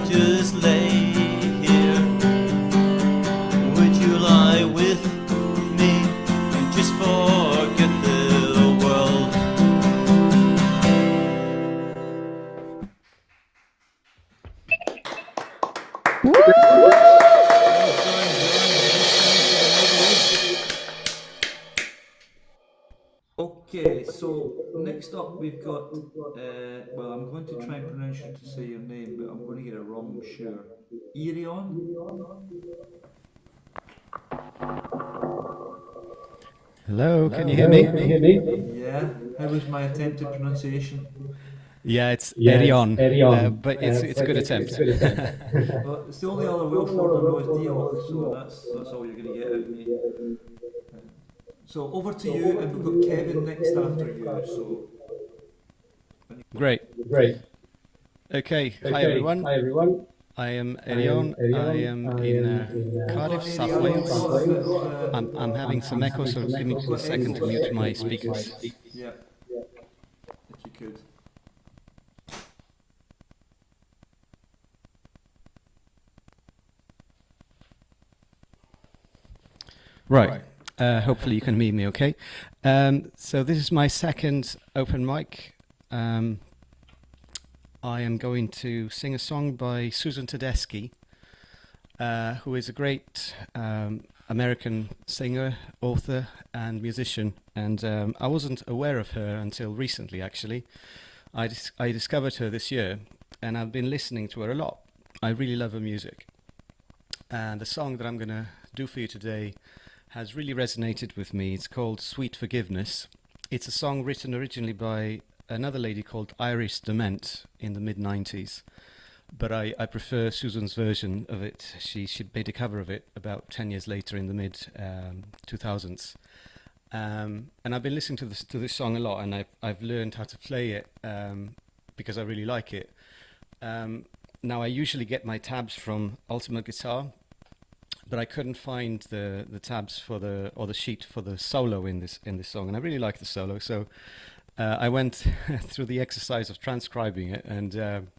Just lay here Okay, so next up we've got, well, I'm going to try and pronounce you to say your name, but I'm going to get it wrong, I'm sure. Erion? Hello, can you hear me? Yeah, how was my attempted pronunciation? Yeah, it's Erion, but it's a good attempt. Well, it's the only other Welsh word I know is diolch, so that's all you're going to get out of me. So over to you, and we've got Kevin next after you, so... Great. Okay, hi everyone. I am Erion. I am in Cardiff, South Wales. I'm having some echo, so give me a second to mute my speakers. Yeah, if you could. Right. Hopefully you can hear me okay. So this is my second open mic. I am going to sing a song by Susan Tedeschi, who is a great American singer, author and musician. And I wasn't aware of her until recently, actually. I discovered her this year, and I've been listening to her a lot. I really love her music. And the song that I'm going to do for you today has really resonated with me. It's called Sweet Forgiveness. It's a song written originally by another lady called Iris Dement in the mid-90s, but I prefer Susan's version of it. She made a cover of it about 10 years later in the mid-2000s. And I've been listening to this song a lot, and I've learned how to play it because I really like it. Now I usually get my tabs from Ultimate Guitar, but I couldn't find the tabs or the sheet for the solo in this song, and I really like the solo. So I went through the exercise of transcribing it, and I'm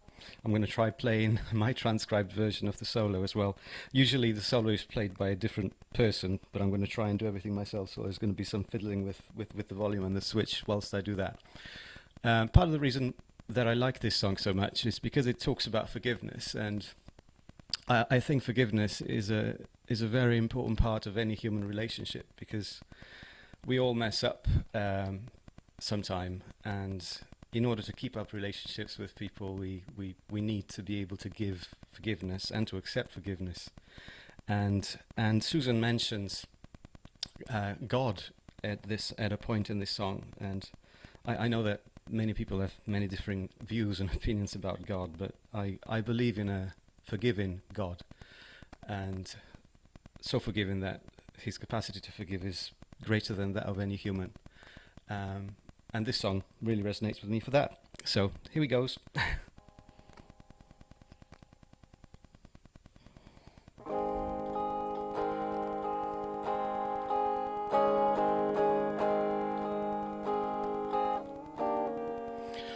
going to try playing my transcribed version of the solo as well. Usually the solo is played by a different person, but I'm going to try and do everything myself. So there's going to be some fiddling with the volume and the switch whilst I do that. Part of the reason that I like this song so much is because it talks about forgiveness, and I think forgiveness is a very important part of any human relationship, because we all mess up sometime, and in order to keep up relationships with people, we need to be able to give forgiveness and to accept forgiveness. And Susan mentions God at a point in this song, and I know that many people have many different views and opinions about God, but I believe in a forgiving God, and so forgiving that his capacity to forgive is greater than that of any human. And this song really resonates with me for that. So here we goes.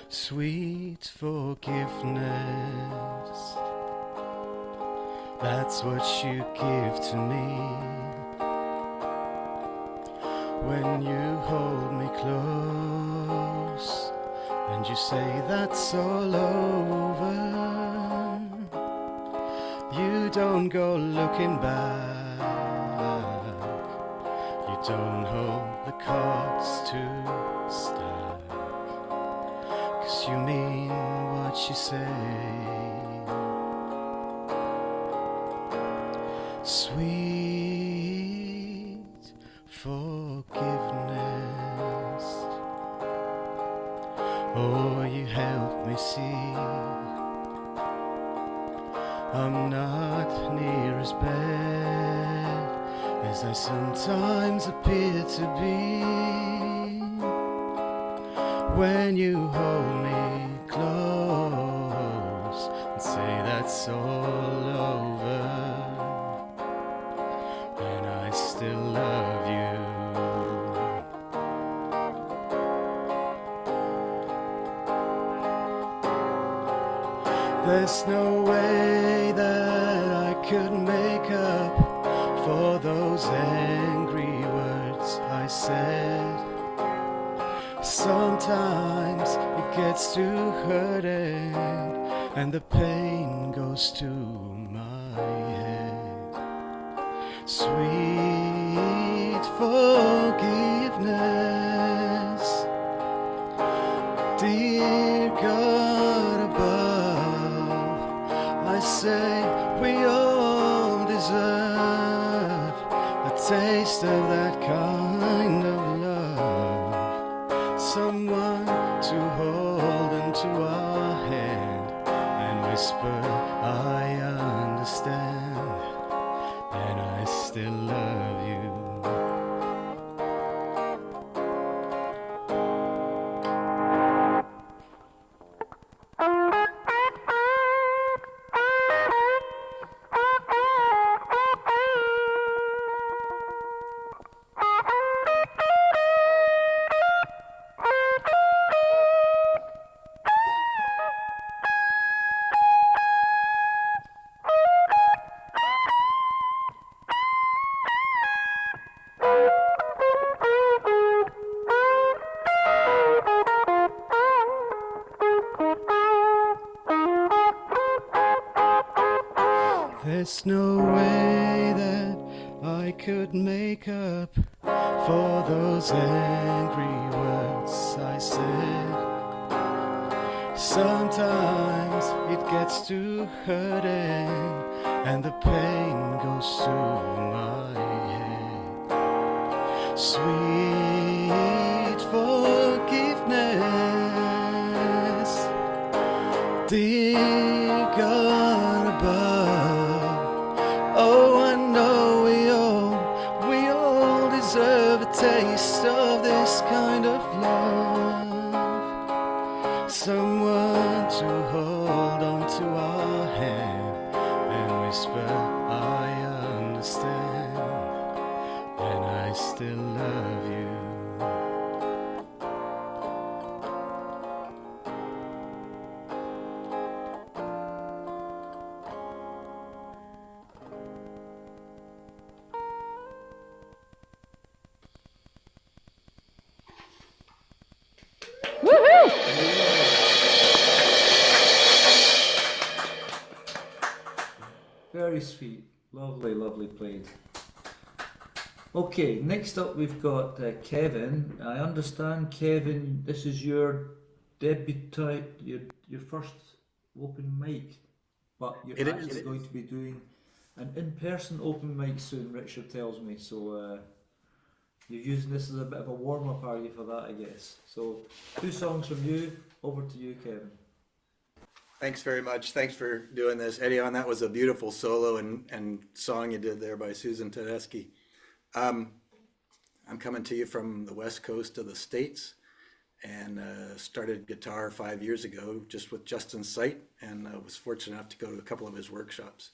Sweet forgiveness, that's what you give to me when you hold me close and you say that's all over. You don't go looking back, you don't hold the cards to stack, 'cause you mean what you say. Sweet forgiveness, oh, you help me see I'm not near as bad as I sometimes appear to be. When you hold me close and say that's all over, and I still love you. There's no way that I could make up for those angry words I said. Sometimes it gets to hurting and the pain goes to my Sweet forgiveness, dear God above, I say we all deserve a taste of that kind of love. Someone to hold into our hand and whisper, I understand, and I still love you. There's no way that I could make up for those angry words I said. Sometimes it gets to hurting and the pain goes through my head. Sweet forgiveness, dear God above, oh, I know we all deserve a taste of this kind of love. Someone to hold on to our hand and whisper, I understand, and I still love you. Very sweet. Lovely, lovely played. Okay, next up we've got Kevin. I understand, Kevin, this is your debut, your first open mic, but you're It actually is. going to be doing an in-person open mic soon, Richard tells me. So you're using this as a bit of a warm-up, are you, for that, I guess? So 2 songs from you. Over to you, Kevin. Thanks very much. Thanks for doing this. Erion, that was a beautiful solo and song you did there by Susan Tedeschi. I'm coming to you from the west coast of the States and started guitar 5 years ago just with Justin's site, and was fortunate enough to go to a couple of his workshops.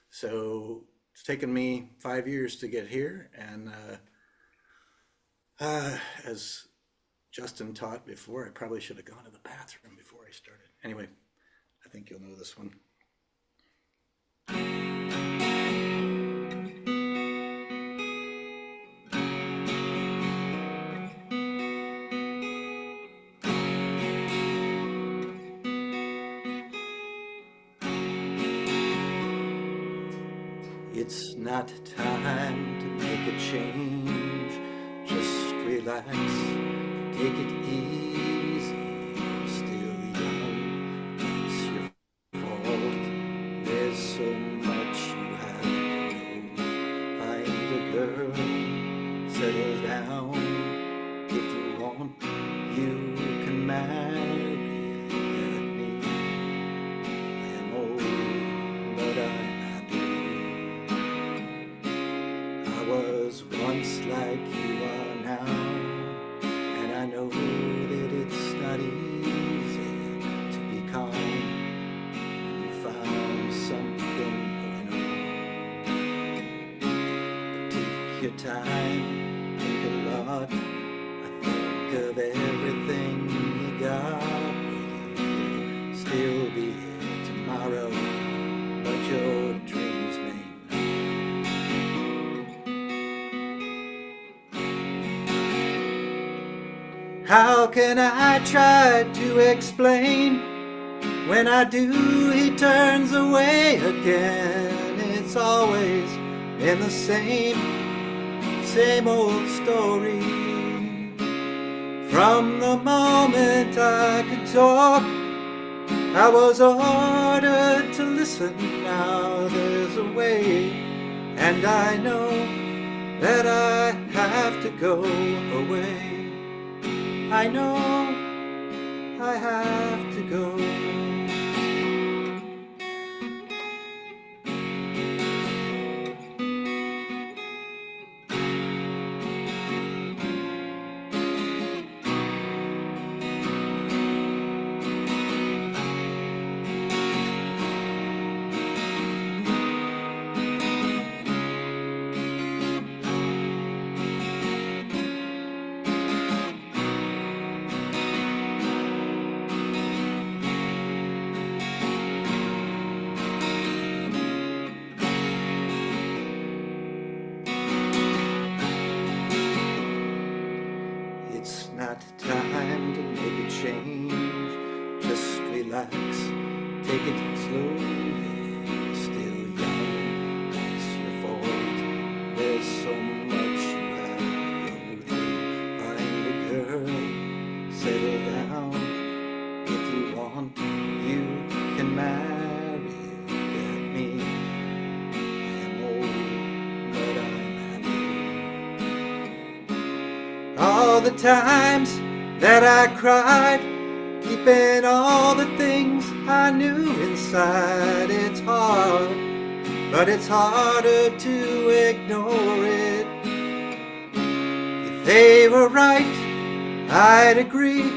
So it's taken me 5 years to get here, and as Justin taught before, I probably should have gone to the bathroom before I started. Anyway, I think you'll know this one. It's not time to make a change. Just relax, take it easy. You're still young, it's your fault. There's so much you have to know. Find a girl, settle down. If you want, you can marry. Look at me, I am old, but I'm was once like you are now, and I know that it's not easy to be calm when you found something going on. But take your time, think a lot. I think of everything you got. You'll still be here tomorrow, but your dreams may. How can I try to explain? When I do, he turns away again. It's always in the same old story. From the moment I could talk, I was ordered to listen. Now there's a way, and I know that I have to go away. I know I have to go. It's not time to make a change. Just relax, take it slowly. Still young, it's your fault. There's so much you have to go through. Find a girl, settle down. If you want, you can marry. Look at me, I'm old, but I'm happy. All the times that I cried, keeping all the things I knew inside. It's hard, but it's harder to ignore it. If they were right, I'd agree,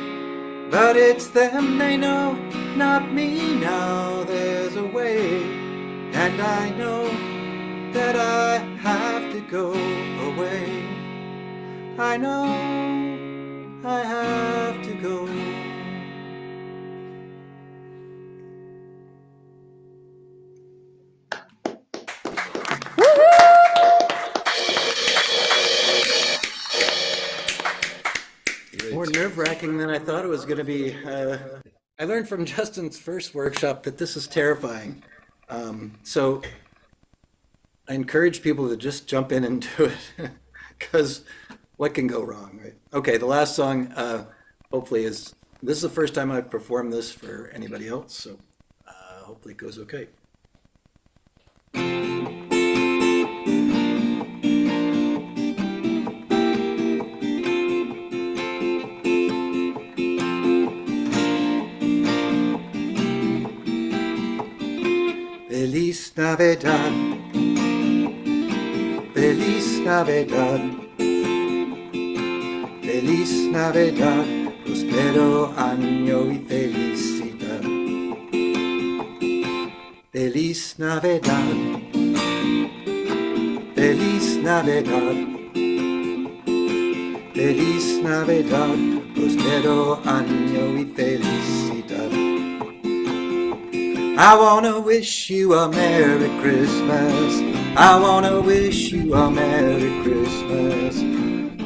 but it's them they know, not me. Now there's a way, and I know that I have to go away. I know I have to go. More nerve-wracking than I thought it was going to be. I learned from Justin's first workshop that this is terrifying. So I encourage people to just jump in and do it, because what can go wrong, right? Okay, the last song hopefully this is the first time I've performed this for anybody else, so hopefully it goes okay. Feliz Navidad, Feliz Navidad, Feliz Navidad, prospero año y felicidad. Feliz Navidad, Feliz Navidad, Feliz Navidad, prospero año y felicidad. I wanna wish you a Merry Christmas. I wanna wish you a Merry Christmas.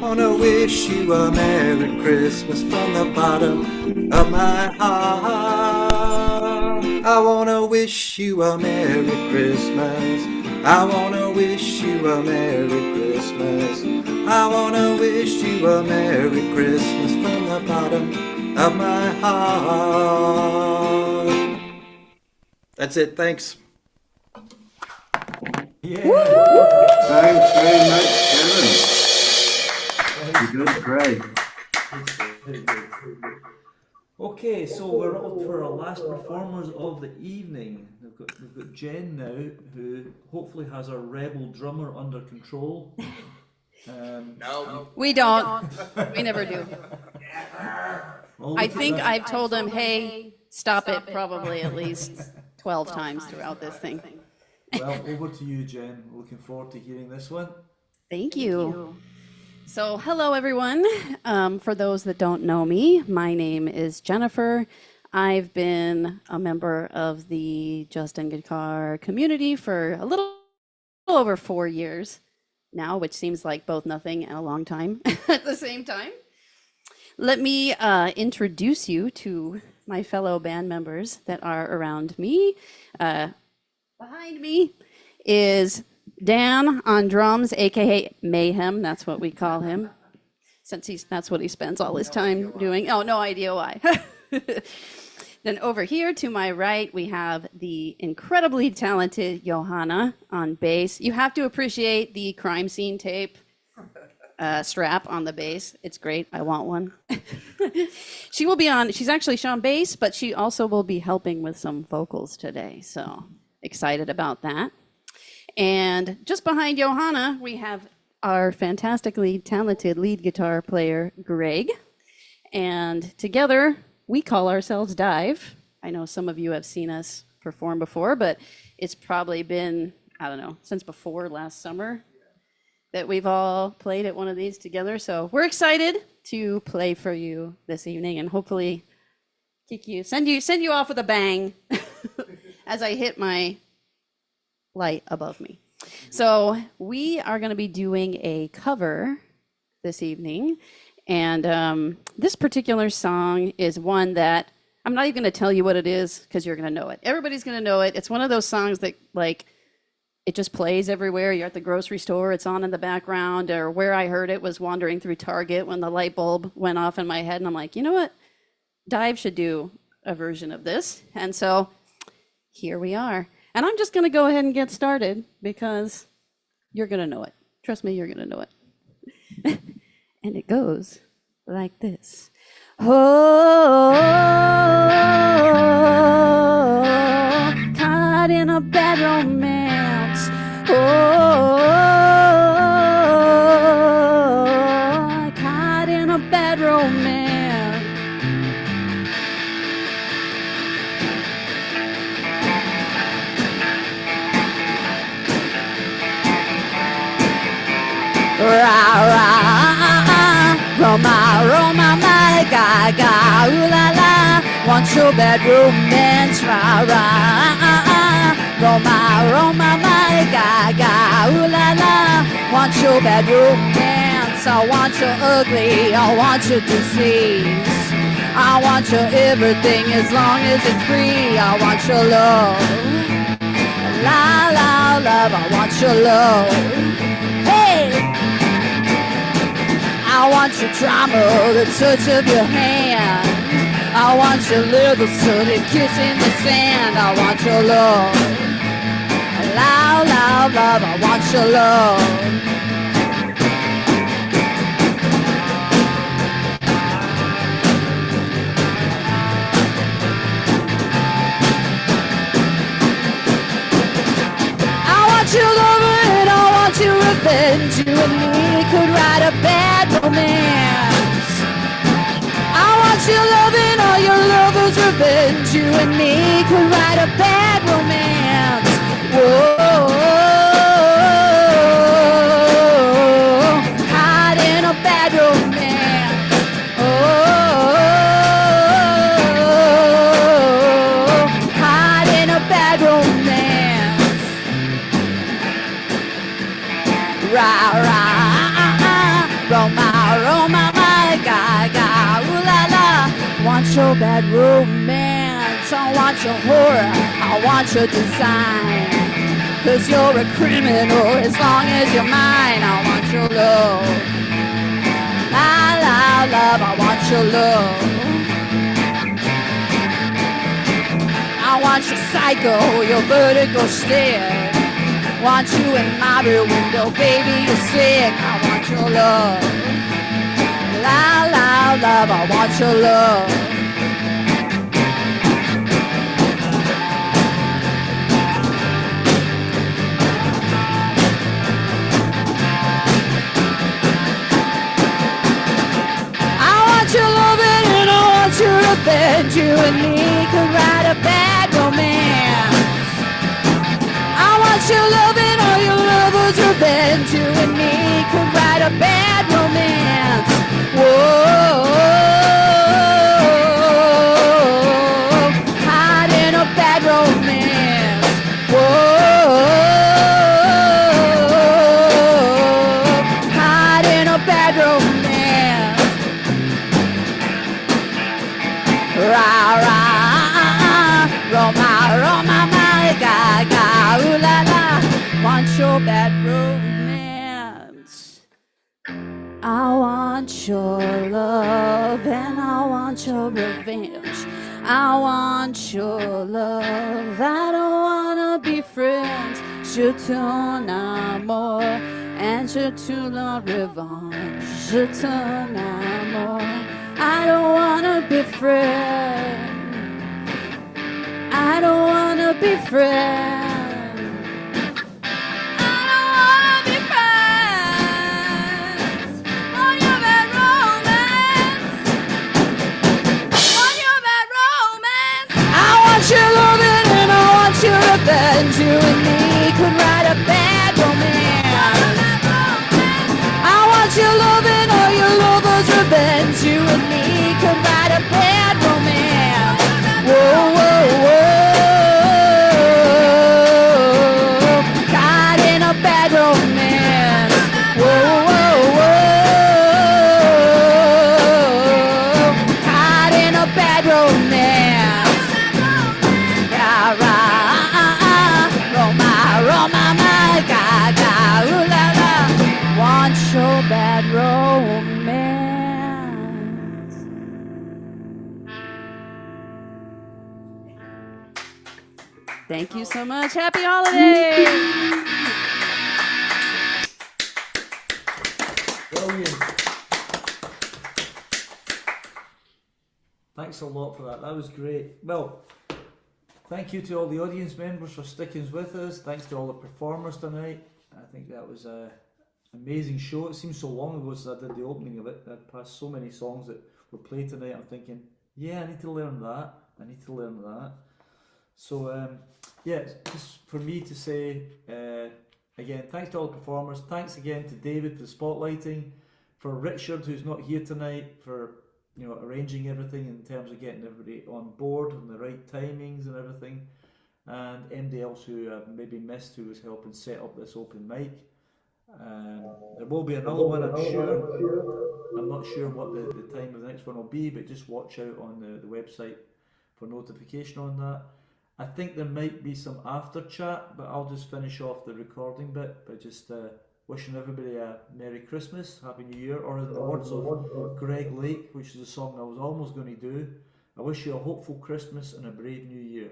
I wanna wish you a Merry Christmas from the bottom of my heart. I wanna wish you a Merry Christmas. I wanna wish you a Merry Christmas. I wanna wish you a Merry Christmas from the bottom of my heart. That's it. Thanks. Yeah. Thanks very much, Kevin. You did great. Okay, so we're up for our last performers of the evening. We've got Jenn now, who hopefully has our rebel drummer under control. No. We don't. We never do. I think I've told him, hey, stop it, probably at least 12 times throughout this thing. Well, over to you, Jenn. Looking forward to hearing this one. Thank you. So, hello, everyone. For those that don't know me, my name is Jennifer. I've been a member of the JustinGuitar community for a little over 4 years now, which seems like both nothing and a long time at the same time. Let me introduce you to my fellow band members that are around me. Behind me is Dan on drums, aka Mayhem, that's what we call him, since that's what he spends all his time doing. Oh, no idea why. Then over here to my right, we have the incredibly talented Johanna on bass. You have to appreciate the crime scene tape strap on the bass. It's great. I want one. She will be on, she's actually on bass, but she also will be helping with some vocals today. So excited about that. And just behind Johanna, we have our fantastically talented lead guitar player, Greg. And together, we call ourselves DyeV. I know some of you have seen us perform before, but it's probably been, I don't know, since before last summer that we've all played at one of these together. So we're excited to play for you this evening and hopefully send you off with a bang as I hit my light above me. So we are going to be doing a cover this evening. And this particular song is one that I'm not even going to tell you what it is because you're going to know it. Everybody's going to know it. It's one of those songs that, like, it just plays everywhere. You're at the grocery store, it's on in the background, or where I heard it was wandering through Target when the light bulb went off in my head. And I'm like, you know what? DyeV should do a version of this. And so here we are. And I'm just going to go ahead and get started because you're going to know it. Trust me, you're going to know it. And it goes like this. Oh, caught in a bad romance. Oh, caught in a bad romance. Rah, rah. Roma, Roma, my gaga, ooh la la, want your bad romance, rah rah. Roma, Roma, my gaga, ooh la la, want your bad romance. I want your ugly, I want your disease, I want your everything as long as it's free. I want your love, la la love, I want your love. Hey! I want your drama, the touch of your hand. I want your little sooty kiss in the sand. I want your love, loud, loud love. I want your love. I want your love and I want your revenge. You and me could write a bad romance. I want your love and all your lovers' revenge. You and me could write a bad romance. Whoa, hide in a bad romance. Oh, hide in a bad romance. Rah, rah. Roma, Roma, my gaga, ooh la la. Want your bad romance, I want your horror, I want your design. Cause you're a criminal as long as you're mine. I want your love, la la love, I want your love. I want your psycho, your vertical stare. Want you in my rear window, baby, you're sick. I want your love, loud, loud love. I want your love. I want your loving and I want your revenge. You and me could write a bad romance. I want your loving, all your lovers' revenge. You and me could write a bad romance. Whoa, hide in a bad romance. Whoa, hide in a bad romance. Rah, rah, Roma, Roma, my gaga, ooh la la. Want want your bad romance. I want your love and I want your revenge. I want your love. I don't wanna be friends. Je t'en amour and je te la revanche. Je t'en amour. I don't wanna be friends. I don't wanna be friends. Revenge, you and me could write a bad romance. I want your loving or your lover's revenge. You and me could write a bad romance. Whoa, whoa, whoa. Caught in a bad romance. Whoa, whoa, whoa. Caught in a bad romance. Yeah, right. Want your bad romance. Thank you so much. Happy holidays. Brilliant. Thanks a lot for that. That was great. Well, thank you to all the audience members for sticking with us. Thanks to all the performers tonight. I think that was a amazing show. It seems so long ago since I did the opening of it. I passed so many songs that were played tonight. I'm thinking, yeah, I need to learn that. I need to learn that. So, yeah, just for me to say, again, thanks to all the performers. Thanks again to David for the spotlighting. For Richard, who's not here tonight, for arranging everything in terms of getting everybody on board and the right timings and everything. And anybody else who maybe missed who was helping set up this open mic. There will be another one, I'm sure. I'm not sure what the time of the next one will be, but just watch out on the website for notification on that. I think there might be some after chat, but I'll just finish off the recording bit by just wishing everybody a Merry Christmas, Happy New Year, or in the words of Greg Lake, which is a song I was almost going to do, I wish you a hopeful Christmas and a brave new year.